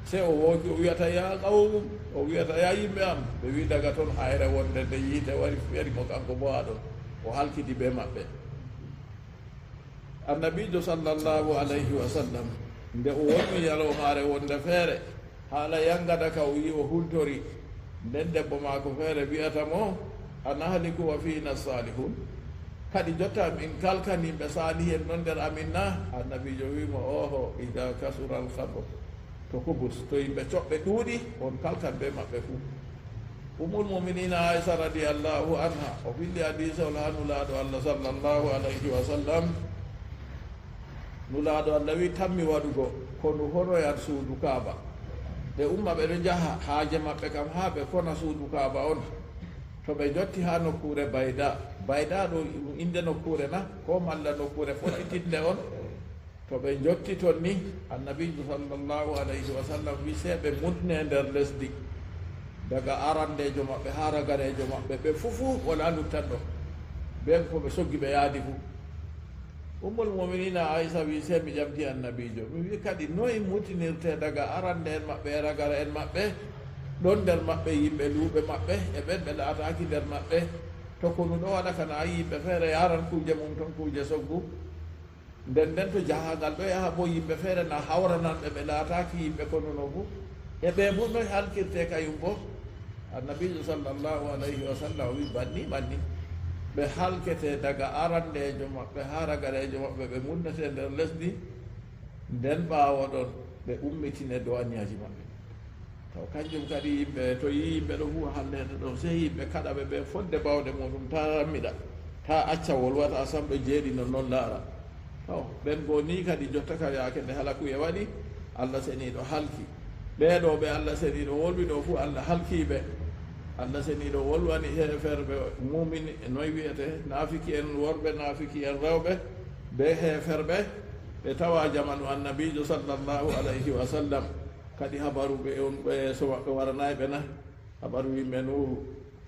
S2: se o wooki o wiyata ya qawm o wiyata ya yimɓe am ɓe wi daga toon hayre wonde nde yiite wari fiyarimo kanko bo aɗon o halkidi ɓe maɓɓe annabijo sallllahu alayhi wa sallam nde o wonmi yalowmaare wonde feere haala yangada ka o yi o hultori nden debbo maako feere wiyata mo anahliku wa fiina salihun kadi jotta min kalkanimɓe salihi en ɗon nder amin na annabijo wimo oho ida kasura al khabr to hubus to yimɓe coɓɓe ɗuuɗi on kalkan ɓe maɓɓe fuu umul muminina aisha radiallahu anha o filli hadisol ha nulaaɗo allah sallllahu alayhi wa sallam nulaaɗo allah wi tammi waɗugo kono honoyat suudu kaaba ɓe umma ɓeɗo jaha haaje maɓɓe kam ha ɓe kona suudu kaaba on to ɓe jotti ha nokkure bayda ɗo inde nokkure na ko malla nokkure fotitinde on to ɓe jotti toon ni annabijo sallllahu alayhi wa sallam wi se ɓe mutne nder lesdi daga arandejo maɓɓe ha ragarejo maɓɓe ɓe fufu wona luttanɗo ɓen ko ɓe soggi ɓe yaadi fuu ummul muminina aissa wi se mi ƴamti annabijo mi wi kadi noyi mutinirte daga arande en maɓɓe e ragara en maɓɓe ɗon nder maɓɓe yimɓe luuɓe maɓɓe e ɓen ɓe laataki nder maɓɓe to kono ɗo waɗa kana a yimɓe feere yaran kuje mum ton kuje soggu nden to jahangal ɗo yaha bo yimɓe feere na hawrananɓe ɓe laataki yimɓe kono no fuu e ɓe bo noy halkirte kayum bo annabijo sallllahu alayhi wa sallam wi banni ɓe halkete daga arandejo maɓɓe ha ragarejo maɓɓe ɓe munnete nder lesdi nden ɓaawo ɗon ɓe ummitine dowaniyaji maɓɓe to kanjum kadi yimɓe to yi yimɓe ɗo huwa hallede ɗo sey yimɓe kaɗaɓe ɓe fodde bawɗe muɗum ta rammiɗa ta acca wolwata sam ɓe jeeɗi no noon laara to ɓen goo ni kadi jotta ka yaake nde halakuye waɗi allah seniɗo halki ɓeeɗo ɓe allah seniɗo wolwi ɗo fuu allah halkiɓe allah seniɗo wolwani heeferɓe mumini noy wiyete naafiki en worɓe naafiki en rewɓe be heeferɓe ɓe tawa jamanu annabijo sallllahu alayhi wa sallam kadi habaru ɓe on ɓe so maɓɓe waranayɓe na habaru yimɓe nuhu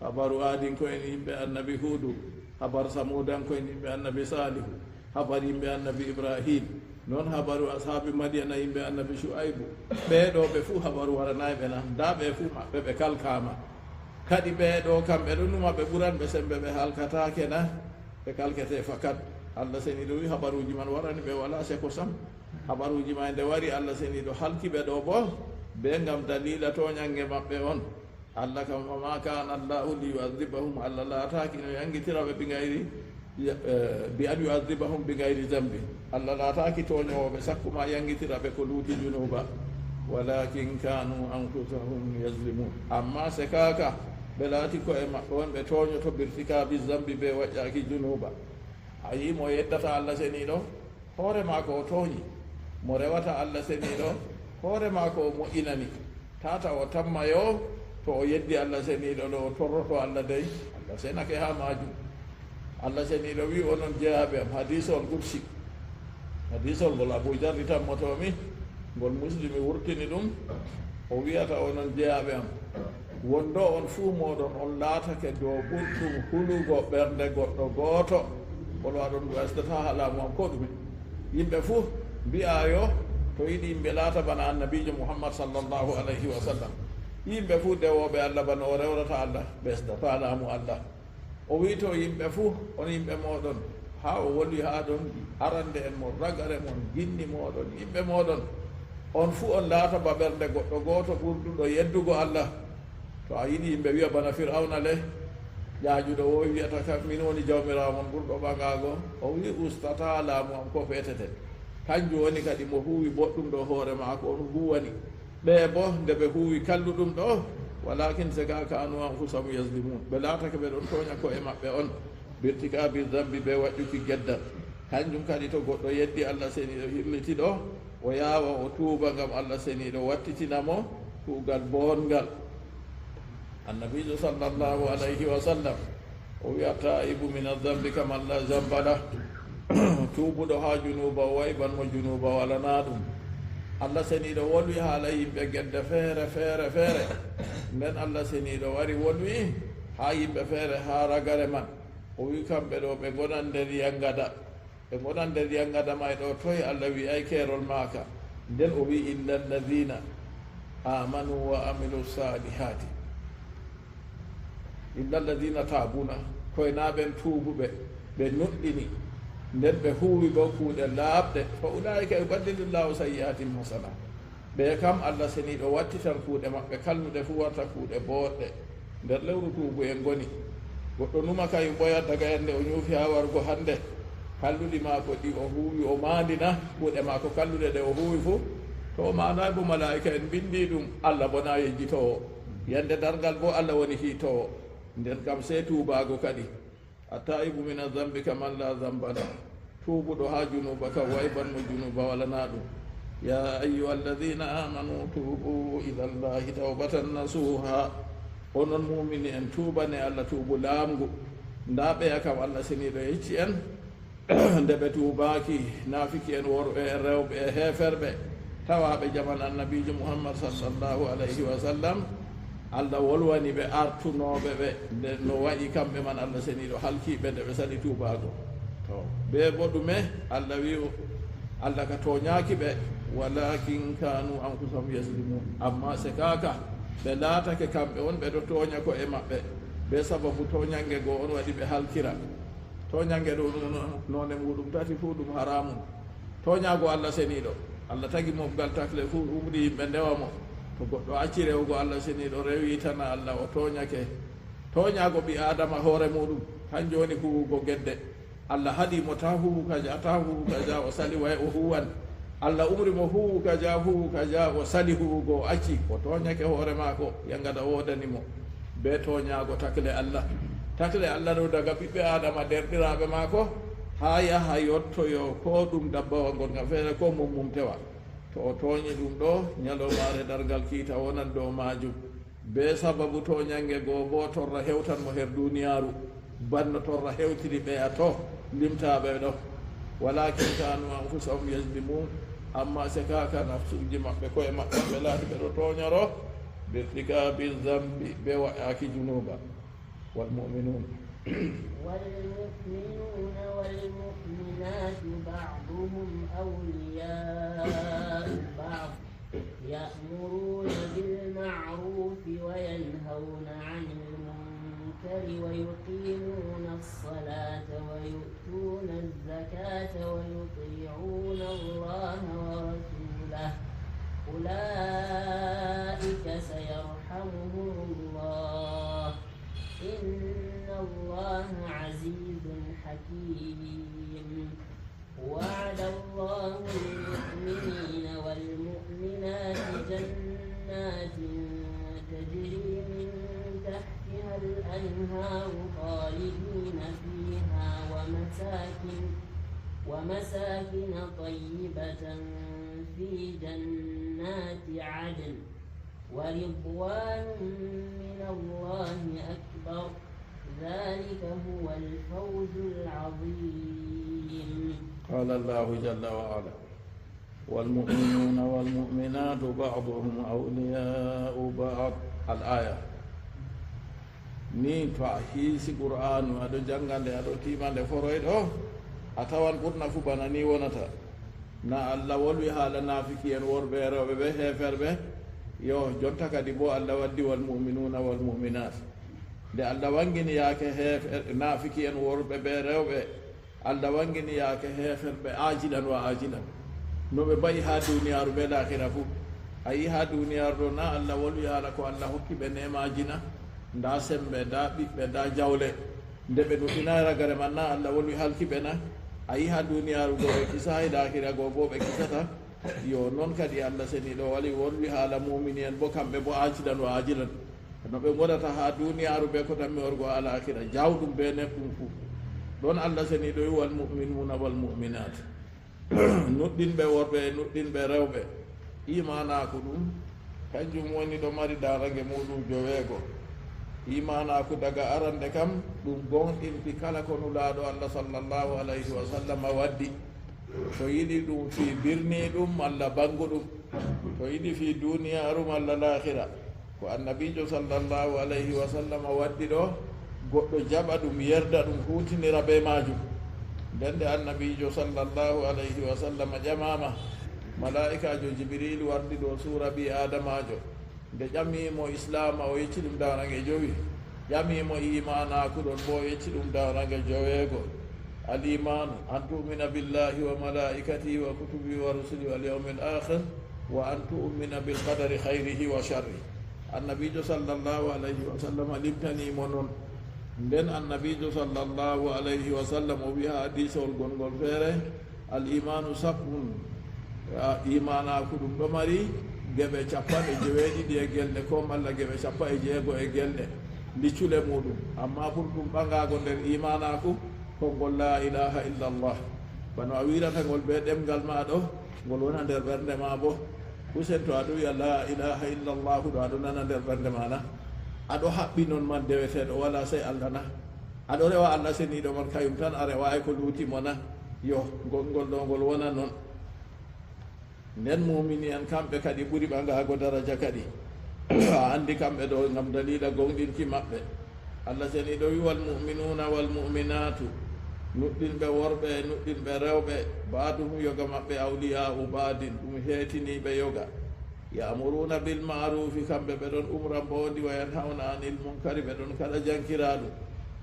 S2: habaru aadinko en yimɓe annabi huudu habaru samudanko en yimɓe annabi salihu habaru yimɓe annabi ibrahim noon habaru ashabi madiana yimɓe annabi shu'aybu ɓeeɗo ɓe fuu habaru waranayɓe na nda ɓe fuu maɓɓe ɓe kalkama kadi ɓeeɗo kamɓe ɗo numa ɓe ɓuranɓe sembe ɓe halkatake na ɓe kalkete fakat Allah seniɗo wi habaruji man warani ɓe wala seko sam habaruji ma nde wari Allah seniɗo halkiɓe ɗo bo be ngam dalila toñange maɓɓe on Allah kam wama kana allahu liyuadibahum Allah laataki no yangitiraɓe ɓe gayri bi an yuadibahum bi gayri zambi Allah laataki toñowoɓe sakkuma yangitiraɓe ko luuti junuba walakin kanu anfusahum yazlimun amma se kaka ɓe laati koye maɓɓe on ɓe toñoto birtikabi zambi ɓe waƴƴaki junuba a yi mo yeddata Allah seniɗo hoore ma ko o tooñi mo rewata Allah seniɗo hoore ma ko o moƴƴinani tata o tamma yo to o yeddi Allah seniɗo ɗo o torroto Allah dey Allah senake ha majum Allah seniɗo wi onon jeyaɓe am hadisol qudsi hadisol ngol Abu Jarri tammotomi ngol muslimi wurtini ɗum o wiyata onon jeyaɓe am wondo on fuu moɗon on laatake dow ɓurɗum hulugo ɓernde goɗɗo gooto olo waɗon wasdata haalamu am ko ɗume yimɓe fuu mbiya yo to yiɗi yimɓe laata bana annabijo Muhammad sallllahu alayhi wa sallam yimɓe fuu dewoɓe Allah bana o rewrata Allah ɓesdata haalamu Allah o wi to yimɓe fuu on yimɓe moɗon ha o woli ha ɗon arande en mo ragare mon ginni moɗon yimɓe moɗon on fuu on laata ba ɓernde goɗɗo gooto ɓurɗuɗo yeddugo Allah to a yiɗi yimɓe wiya bana Firawna le jaajuɗo o wiyata kam min woni jawmirawo mon ɓurɗo ɓagago o wi ustata laamu am ko feeteten kanjum woni kadi mo huuwi boɗɗum ɗo hoore maako on huwani ɓe bo nde ɓe huuwi kalluɗum ɗo walakin sega kanu anfusahum yazlimun ɓe laatake ɓe ɗon tooña koye maɓɓe on birtikabi zambi ɓe waɗƴuki geddal kanjum kadi to goɗɗo yeddi Allah seniɗo hirliti ɗo o yaawa o tuuba ngam Allah seniɗo wattitinamo kuugal boongal annabijo sallllahu alayhi wa sallam o wiya taibu min adambi kaman la zamba lah tuubuɗo ha junuba o wayban mo junuba walana ɗum Allah seniɗo wolwi haala yimɓe gedde feere feere feere nden Allah seniɗo wari wolwi ha yimɓe feere ha ragare man o wi kamɓe ɗo ɓe gonan nder yangada ɓe gonan nder yangada may ɗo toye Allah wi ay keerol maaka nden o wi illa alladina amanu wa amilu salihati illa alladina tabuna koye naɓen tuubuɓe ɓe nuɗɗini nden ɓe huuwi bo kuuɗe laaɓɗe fa ulaika yubaddilillahu sayyiatim hasana ɓe kam Allah seniɗo wattitan kuuɗe maɓɓe kalnuɗe fuu warta kuuɗe booɗɗe nder lewru tuubu en goni goɗɗo numa kay ɓoyat daga hende o ñuufi ha wargo hande kalluɗi maako ɗi o huuwi o maandina kuuɗe maako kalluɗe ɗe o huuwi fuu to o maanayi bo malaika en bindi ɗum Allah bona yejjitowo yande dargal bo Allah woni hiitowo nden kam sey tuubago kadi attaibu min adambi kaman la damba lah tuubuɗo ha junuba kam wayban mo junuba walana ɗum ya ayuha alladina amanu tuubu ila llahi tawbatan nasuha onon mumini en tuubane Allah tuubu laamgu nda ɓeya kam Allah seniɗo yecci en nde ɓe tuubaki nafiki en worɓe e rewɓe e heeferɓe tawaɓe jaman annabijo Muhammad sallllahu alayhi wa sallam Allah wolwani ɓe artunoɓe ɓe nde no waɗi kamɓe man Allah seniɗo halkiɓe nde ɓe saɗi tubago to ɓe bo ɗume Allah wi Allah ka toñaki ɓe walakin kanu anfusahum yazlimun amma se kaka ɓe laatake kamɓe on ɓeɗo toña ko e maɓɓe be sababu toñange goo on waɗi ɓe halkira toñange ɗo none muɗum tati fuu ɗum haramun toñago Allah seniɗo Allah tagi mofgal takle fuu umri yimɓe ndewamo to goɗɗo acci rewgo Allah seniɗo rewi tana Allah o toñake toñago ɓi adama hoore muɗum kanjum woni huwugo gedde Allah haɗimo ta huwu kaja ta huwu kaja o sali way o huwan Allah umri mo huwu kaja o sali huwugo o acci o toñake hoore maako yangada wodanimo be toñago takle Allah ɗo daga ɓiɓɓe adama derɗiraɓe maako ha yaha yottoyo ko ɗum dabbawa gonga feere ko mum tewa to o tooñi ɗum ɗo ñalomare dargal kiita wonan dow majum be sababu toñange goo bo torra hewtan mo her duniyaru banno torra hewtiri ɓeya to limtaɓe ɗo walakin kanu anfusahum yazlimun amma se kaka nafsuji maɓɓe koye maɓɓe ɓe laati ɓe ɗo toñoro birtikabi zambi ɓe waɗaki junuba walmuminun
S1: والمؤمنون والمؤمنات بعضهم أولياء بعض يأمرون بالمعروف وينهون عن المنكر المنكر ويقيمون الصلاة ويؤتون الزكاة ويطيعون الله ورسوله أولئك سيرحمهم الله إن الله عزيز حكيم وعد الله المؤمنين والمؤمنات جنات تجري من تحتها الأنهار خالدين فيها ومساكن طيبة في جنات عدن ورضوان من الله أكبر ذلك هو الفوز العظيم.
S2: قال الله جل وعلا والمؤمنون والمؤمنات بعضهم أولياء بعض. الآية ni to a hiisi qur'anu aɗo jangande aɗo timande foroyɗo a tawan ɓurna fu bana ni wonata na allah wolwi haala nafiki en worɓe e rewɓe ɓe heferɓe yo jonta kadi bo allah waddi wal muminuna wal muminat nde allah wangini yaake nafiki en worɓe ɓe rewɓe allah wangini yaake heferɓe ajilan wa ajilan noɓe mbayi ha duniyaru ɓe lahira fu a yi ha duniyaru ɗo na allah wolwi haala ko allah hokki ɓe nemajina nda sembe nda ɓiɓɓe nda jawle nde ɓe nuɗɗinayi ragare man na allah wolwi halkiɓe na a yi ha duniyaru go ɓe kisayi lahira go bo ɓe kisata yo noon kadi allah seni ɗo wali wolwi haala mumini en bo kamɓe bo ajilan wa ajilan no ɓe gonata ha duniyaru ɓe ko tanmi orgo alakira jawɗum be neɗɗum fu ɗon allah seni ɗo wi wal muminuna wal muminat nuɗɗinɓe worɓe nuɗɗinɓe rewɓe imanaku ɗum kanjum woni ɗo mari darage muɗum joweego imanaku daga arande kam ɗum gonɗinti kala ko nulaaɗo allah sallllahu alayhi wa sallam waddi to yiɗi ɗum fi birni ɗum malla bangu ɗum to yiɗi fi duniyaru malla lahira ko annabijo sallllahu alayhi wa sallam waddi ɗo goɗɗo jaɓa ɗum yerda ɗum hutinira be majum nden nde annabijo sallllahu alayhi wa sallam ƴamama malaikajo jibril wardi ɗo suura ɓi adamajo nde ƴamimo islama o yecci ɗum dawrange jowi ƴamimo imanaku ɗon bo o yecci ɗum dawrange joweego al-imanu an tu'mina billahi wa malaikatihi wa kutubihi wa rusuli wal yawmil akhir wa an tu'mina bil qadari khayrihi wa sharri. Annabijo sallallahu alayhi wa sallam limtanimo noon nden annabijo sallallahu alayhi wa sallam o wi ha hadisol gongol feere al-imanu sab'un imanaku ɗum ɗo mari geɓe 17 e gelde ko malla geɓe 16 e gelde liccule muɗum amma pour ɗum ɓagago nder imanaku ko ngol la ilaha illa allah bano a wirata ngol be ɗemgal ma ɗo ngol wona nder ɓernde ma bo usen to aɗo wiya la ilaha illa llahu ɗo aɗo nana nder ɓernde ma na aɗo haɓɓi noon man deweteɗo wala sey allah na aɗo rewa allah seniɗo man kayum tan a rewa e ko luutimo na yo ngol ɗo ngol wona noon nden mumini en kamɓe kadi ɓuri ɓagago daraja kadi a andi kamɓe ɗo gam dalila gonɗinki maɓɓe allah seni ɗo wi wal muminuna wal muminatu nuɗɗinɓe worɓe nuɗɗinɓe rewɓe baadum yoga maɓɓe awliya u baadin ɗum heetiniɓe yoga yamuruna bil marufi kamɓe ɓe ɗon umra mbondi wa yanhawna anil munkari ɓe ɗon kaɗa jankiraɗum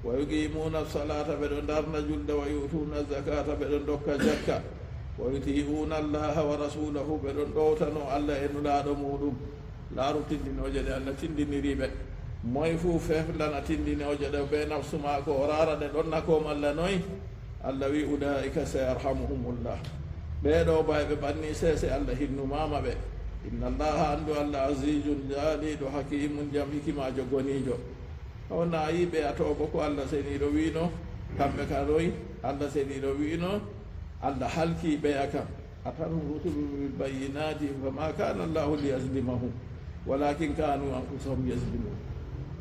S2: wa yuqimuna salata ɓe ɗon darna julde wa yutuna zakata ɓe ɗon dokka jakka wa yuti'una allaha wa rasulahu ɓe ɗon ɗowtano allah e nulaɗo muɗum laaru tindinoje ɗe allah tindiniriɓe moye fuu feflana tindinoje ɗe ɓe nafsu ma ko o rara ɗe ɗon nakom allah noyi allah wi ulaika sayarhamuhumullah ɓeɗo bayɓe ɓanni sese allah hinnumama ɓe inna allaha andu allah azizun jaaliɗo hakimun jam hikimajo gonijo hawna a yiɓe a toɓo ko allah seniɗo wino kamɓe ka noyi allah seniɗo wino allah halki ɓeya kam atahum rusulu bil bayyinati fama kana allahu liyaslimahum walakin kanu anfusahum yaslimun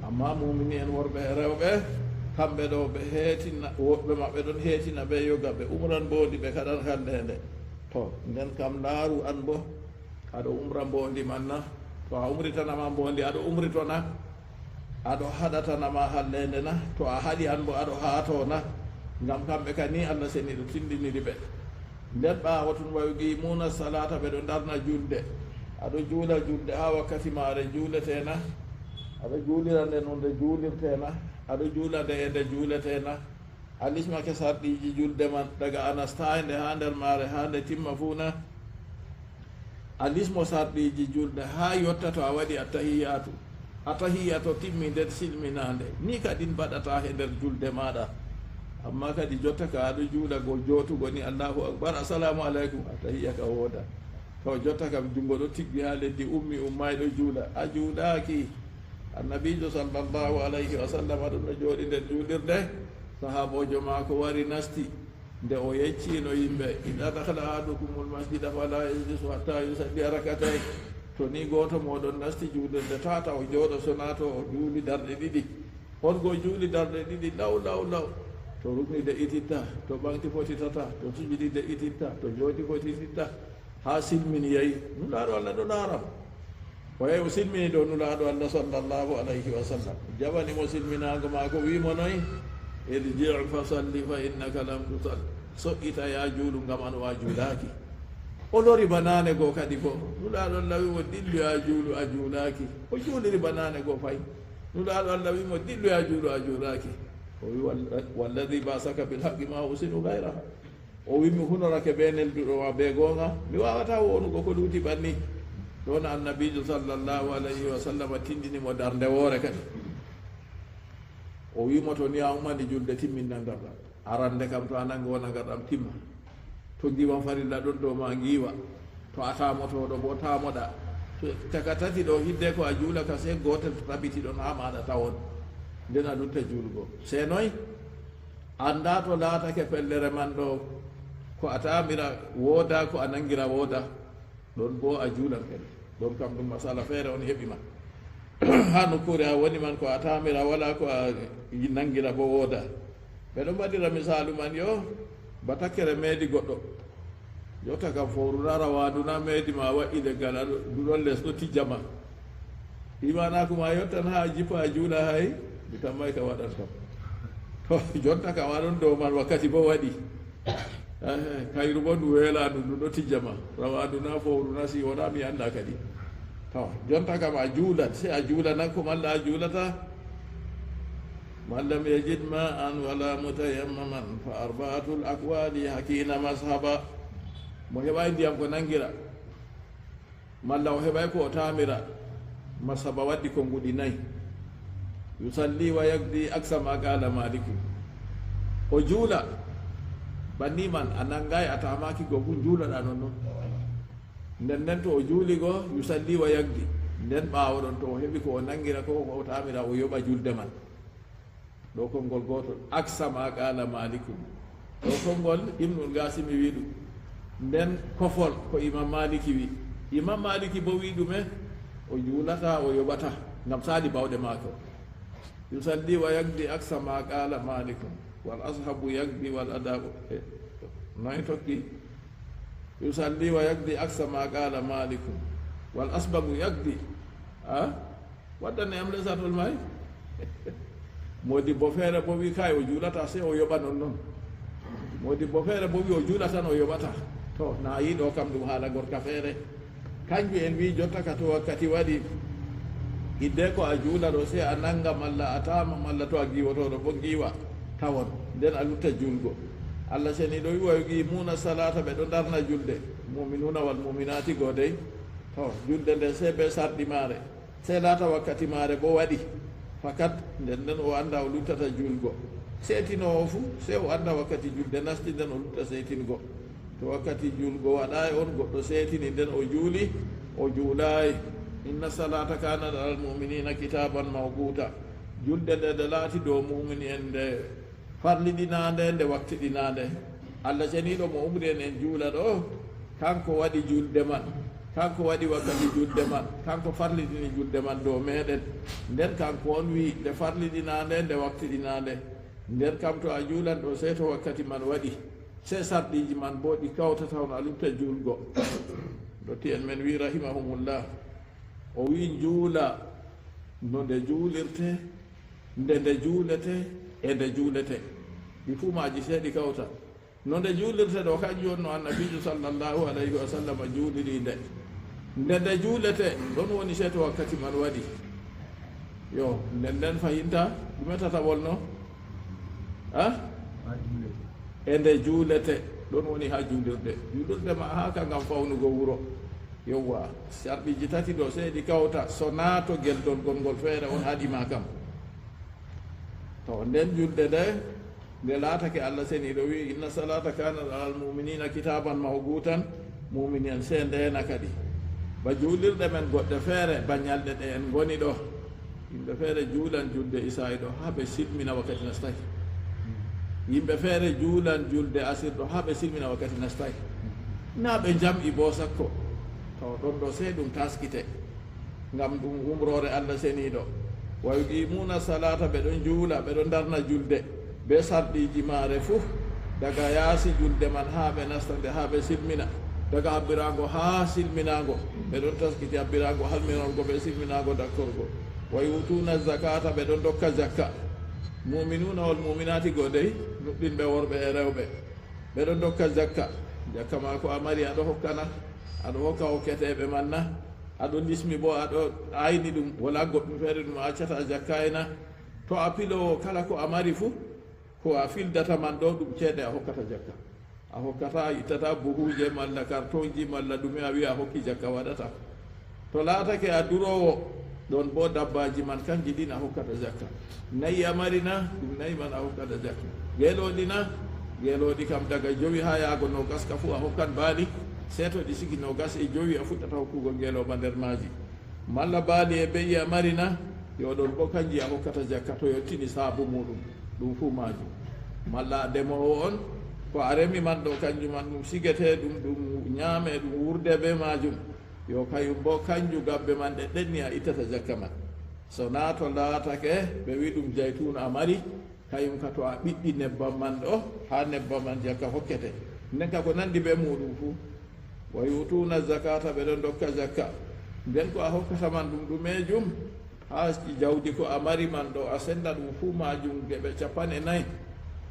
S2: amma mumini en worɓe e rewɓe kamɓe ɗo ɓe heetina woɓɓe maɓɓe ɗon heetina ɓe yoga ɓe umran mbondi ɓe kaɗan haldede to nden kam laaru an bo aɗo umra mbondi manna to a umritanama mbondi aɗo umritona aɗo haɗatanama hallede na to a haɗi an bo aɗo haatona ngam kamɓe kani allah seniɗo tindiniri ɓe nden ɓaawa tun wa yuqimuna salata ɓe ɗo darna julde aɗo juula julde ha wakkati maare juuletena aɗa juulira nde noon nde juulirtena aɗo juulade e nde juuletena alismake sarɗiji julde man daga anasta nde ha nder maare ha nde timma fuuna alismo sarɗiji julde ha yotta to a waɗi a tahiyato timmi nder silminande ni kadi mbaɗata he nder julde maɗa amma kadi jotta ka aɗo juula go jotugo ni allahu akbar assalamu aleykum a tahiya ka wooda to jotta kam jungo ɗo tiggi ha leddi ummi ummayɗo juula a juuɗaki annabijo sallllahu alayhi wa sallam aɗum no jooɗi nder juulirde sahabojo maako wari nasti nde o yeccino yimɓe ida dakala ahadukumul masjida fala yajlisu hatta yusalli rakatay to ni goto moɗon nasti juulirde tata o jooɗo sonato o juuli darɗe ɗiɗi on go juuli darɗe ɗiɗi law to ruknide ititta to ɓanti fotitata to sujudide ititta to jooɗi fotititta ha silmini yeyi nulaaɗo allah ɗo laaram o yeyi o silmini ɗo nulaaɗo allah sallllahu alayhi wa sallam jaɓanimo silminago maako wimo noyi irji fa salli fa innaka lam tusal soƴƴita ya juulu ngam an wa juulaki o lori banane goo kadi bo nulaaɗo allah wimo dillu ya juulu a juulaki o juuliri banane goo fay nulaaɗo allah wimo dillu ya juulu a juulaki o wi walladi basaka bilhaqi ma usinu gayraha o wimi hunorake ɓe nelduɗoma ɓe goonga mi wawata wonugo ko ɗuuti ɓanni ɗon annabijo sallllahu alayhi wa sallam tindinimo darde woore kadi o wimo to ni a umani julde timminna garɗam arande kam to a nangi wona garɗam timma to giwan farilla ɗon ɗo ma giwa to a tamotoɗo bo tamoɗa caka tati ɗo hidde ko a juula ka se gotel to tabiti ɗon ha maɗa tawon nden a lutta juulgo se noy anda to laatake pellere man ɗo ko a tamira wooda ko a nangira wooda ɗon bo a juulan kadi ɗon kam ɗum masala feere on heɓima ha nokkure a woni man ko a tamira wala ko a nangira bo wooda ɓeɗo mbaɗira misalu man yo batakkere meedi goɗɗo jotta kam fowrunara waduna meedi ma waɗi leggal duɗon les ɗo tijjama imanakuma yottan ha jippa a juula hay mi tammay ka waɗan kam to jonta ka waɗon dow man wakkati bo waɗi kayru bo ndu weelanu ndu ɗo tijjama rawaduna fowruna si wona mi anda kadi tawa jonta kam a juulat se a juulanan ko malla a juulata man lam yajid ma an wala mutayammaman fa arba'atul aqwali hakina mashaba mo heɓay ndiyam ko nangira malla o heɓay ko o tamira mashaba waddi ko nguɗi nayi yusalli wa yagdi aksa ma qala maliku o juula banni man a nangay a tamaki go fu juulaɗa non noon nden to o juuli go yusalli wa yagdi nden ɓawoɗon to o heɓi ko o nangira ko o tamira o yoɓa julde man ɗo konngol gotol aksa ma qala malikum ɗo konngol ibnul gasimi wi ɗum nden kofol ko imam maliki wi imam maliki bo wi ɗume o juulata o yoɓata ngam sali bawɗe maako yusalli wa yagdi aksa ma qala malikum wal ashabu yagdi wal adabu noy tokki yusalli wa yagdi aksa ma qala malikum wal asbabu yagdi waddane am lesatol may modi bo feere bo wi kay o juulata se o yoɓa non noon modi bo feere bo wi o juulatan o yoɓata to na yiɗo kam ɗum haala gorka feere kanƴu en wi jotta ka to wakkati waɗi hidde ko a juula ɗo se a nanga malla a tama malla to a giwotoɗo bo giwa tawon nden a lutta julgo allah seni ɗo wiwa yuqimuna salata ɓe ɗo darna julde muminuna wal muminati go dey to julde nde se ɓe sarɗi maare se laata wakkati maare bo waɗi fakat nden o anda o luttata julgo seetinowo fu se o anda wakkati julde nasti nden o lutta seetingo to wakkati julgo waɗayi on goɗɗo seetini nden o juuli o juulayi inna salata kanat alal muminina kitaban mawquta julde nde nde laati dow mumini en nde farliɗinande nde waktiɗinande allah ceniɗo mo umri en juula ɗo kanko waɗi julde man kanko waɗi wakkati julde man kanko farliɗini julde man dow meɗen nden kanko on wi nde farliɗinande nde waktiɗinande nden kam to a juulan ɗo sey to wakkati man waɗi se sarɗiji man bo ɗi kawtata on a lutta julgo dotti en men wi rahimahumullah o wi juula no nde juulirte nde juulete e nde juulete ɗi fuu maji seeɗi kawta no nde juulirte ɗo kanjum on no annabijo sallllahu alayhi wa sallam juuliri nde juulete ɗon woni se to wakkati man waɗi yo nden fayinta ɗume tataɓol no e nde juulete ɗon woni ha juulirde ma ha ka ngam fawnugo wuro yowwa sarɓiji tati ɗo seeɗi kawta so naato geldol gongol feere on haɗima kam to nden julde nde laatake Allah seniɗo wi inna salata kana alal muminina kitaban mawgutan mumini en se ndena kadi ba juulirɗe men goɗɗe feere bañalɗe ɗe en goni ɗo yimɓe feere juulan julde isayi ɗo ha ɓe silmina wakkati nastaki yimɓe feere juulan julde asir ɗo ha ɓe silmina wakkati nastaki na ɓe jam'i bo sakko to ɗon ɗo sey ɗum taskite ngam ɗum umrore Allah seniɗo wa yuqimuna salata ɓe ɗon juula ɓe ɗon darna julde be sarɗiji maare fuu daga yaasi julde man ha ɓe nastande ha ɓe silmina daga habbirago ha silminago ɓe ɗon taskiti habbirago halminolgo ɓe silminago dakkorgo wa yutuna zakata ɓe ɗon dokka zakka muminuna wal muminati go dey nuɗɗinɓe worɓe e rewɓe ɓe ɗon dokka zakka ma ko a mari aɗo hokkana aɗo hokka hokketeɓe manna aɗo lismi bo aɗo ayni ɗum wala goɗɗum feere ɗum a accata jakkayna to a pilowo kala ko a mari fuu ko a fildata man ɗo ɗum ceede a hokkata jakka a hokkata a ittata buhuje malla carton ji malla ɗume a wi a hokki jakka waɗata to laatake a durowo ɗon bo dabbaji man kanji ɗin a hokkata jakka nayi a marina ɗum nayi man a hokkata jakka geeloɗi na geeloɗi kam daga jowi ha yaago nogas ka fuu a hokkan baali seetoɗi sigi nogas e jowi a fuɗɗata hokkugo geeloɓa nder maaji malla baali e beyi a marina yo ɗon bo kanji a hokkata jakka to yottini saabu muɗum ɗum fuu majum malla demowo on ko a remi man ɗo kanjum man ɗum sigete ɗum ñaame ɗum wurde be majum yo kayum bo kanju gabbe man ɗe ɗenni a ittata jakka man so na to laatake ɓe wi ɗum jaytuna a mari kayum ka to a ɓiɗɗi nebbam man ɗo ha nebbam man jakka hokkete nden ka ko nandi be muɗum fuu wa yutuna zakata ɓe ɗon dokka zakka nden ko a hokkata man ɗum ɗumejum ha jawdi ko a mari man ɗo a senda ɗum fuu majum geɓe 40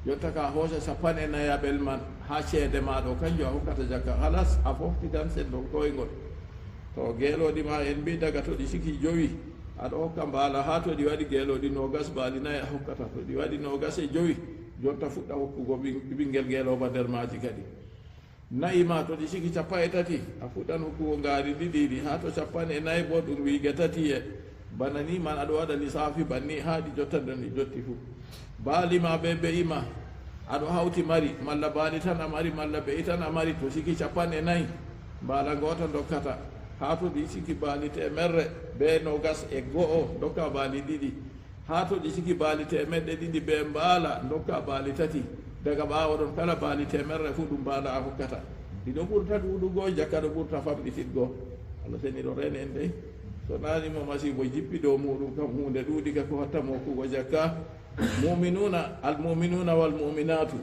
S2: jotta ka hoosa 40 aɓel man ha ceede ma ɗo kanjum a hokkata jakka halas a fofti tan sendol koygol to geeloɗi ma en mbi daga to ɗi siki jowi aɗa hokka mbaala ha to ɗi waɗi geeloɗi nogas baali 4 a hokkata to ɗi waɗi nogas e jowi jotta fuɗɗa hokkugo ɓinguel geeloba nder maji kadi nayi ma to ɗi siki 3 a fuɗɗan hokkugo ngaari ɗiɗiɗi ha to 4 bo ɗum wiige 3 bana ni man aɗa waɗa lissafi banni ha ɗi jotta nden ɗi jotti fuu baali ma be be'ima aɗo hawti mari malla baali tan a mari malla be'i tan a mari to siki 4 mbaala goota dokkata ha to ɗi siki baali 100 be nogas e go'o dokka baali 2 ha to ɗi siki baali 200 be mbaala dokka baali 3 daga ɓaawo ɗon kala baali 100 fuu ɗum mbaala a hokkata ɗiɗo ɓurta ɗuuɗugo jakka ɗo ɓurta famɗititgo Allah seni ɗo rene en dey so naanimo masibo jippi dow muɗum kam hunde ɗuuɗi ka ko hatta mokkugo jakka muminuna almuminuna walmuminatu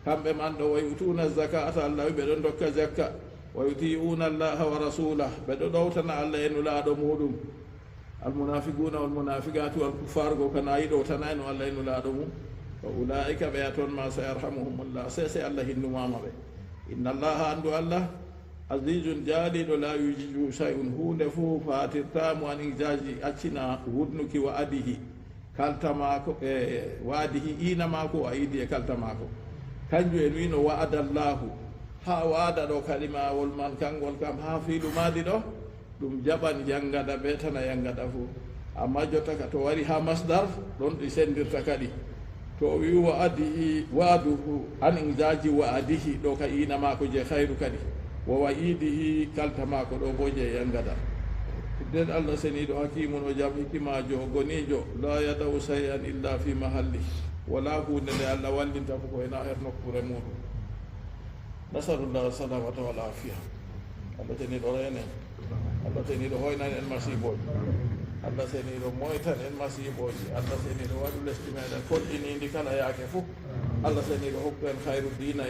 S2: kamɓe man ɗo wa yutuna zakata Allah wi ɓe ɗon dokka jakka wa yuti'una allaha wa rasulah ɓe ɗo ɗowtana Allah e nulaaɗo muɗum almunafiquna walmunafiqatu walkuffar go kana yi ɗowtanayno Allah e nulaaɗo mum wa ulaika ɓe a toon ma sayarhamuhumullah sese Allah hinnumama ɓe inna allaha andu Allah azizun jaaliɗo la yujiju shay'un hunde fuu fatirtamo an ijaji accina wudnuki wa adihi kalta mako e waadihi ina mako a yiidi e kalta mako kanjum en wino wa'adallahu ha waada ɗo kalimawol man kangol kam ha fiiɗu maadi ɗo ɗum jaɓan yangada ɓe tana yangada fuu amma jotta ka to wari ha masdar ɗon ɗi sendirta kadi to o wi wa adihi waaduhu an ijaji wa adihi ɗo ka ina mako je hayru kadi wa wa'idihi kalta mako ɗo bo je yangada nden Allah seniɗo hakimun o jam hikimajo o gonijo la yadaw shay'an illa fi mahalli wala hunde nde Allah wallinta fo ko ena her nokkure muɗum nasalullah salamata wal afiya Allah seniɗo renen Allah seniɗo hoynan en masiboji Allah seniɗo moytan en masiboji Allah seniɗo waɗu lesdi meɗen kolɗinidi kala yaake fof Allah seniɗo hokku en hayru dina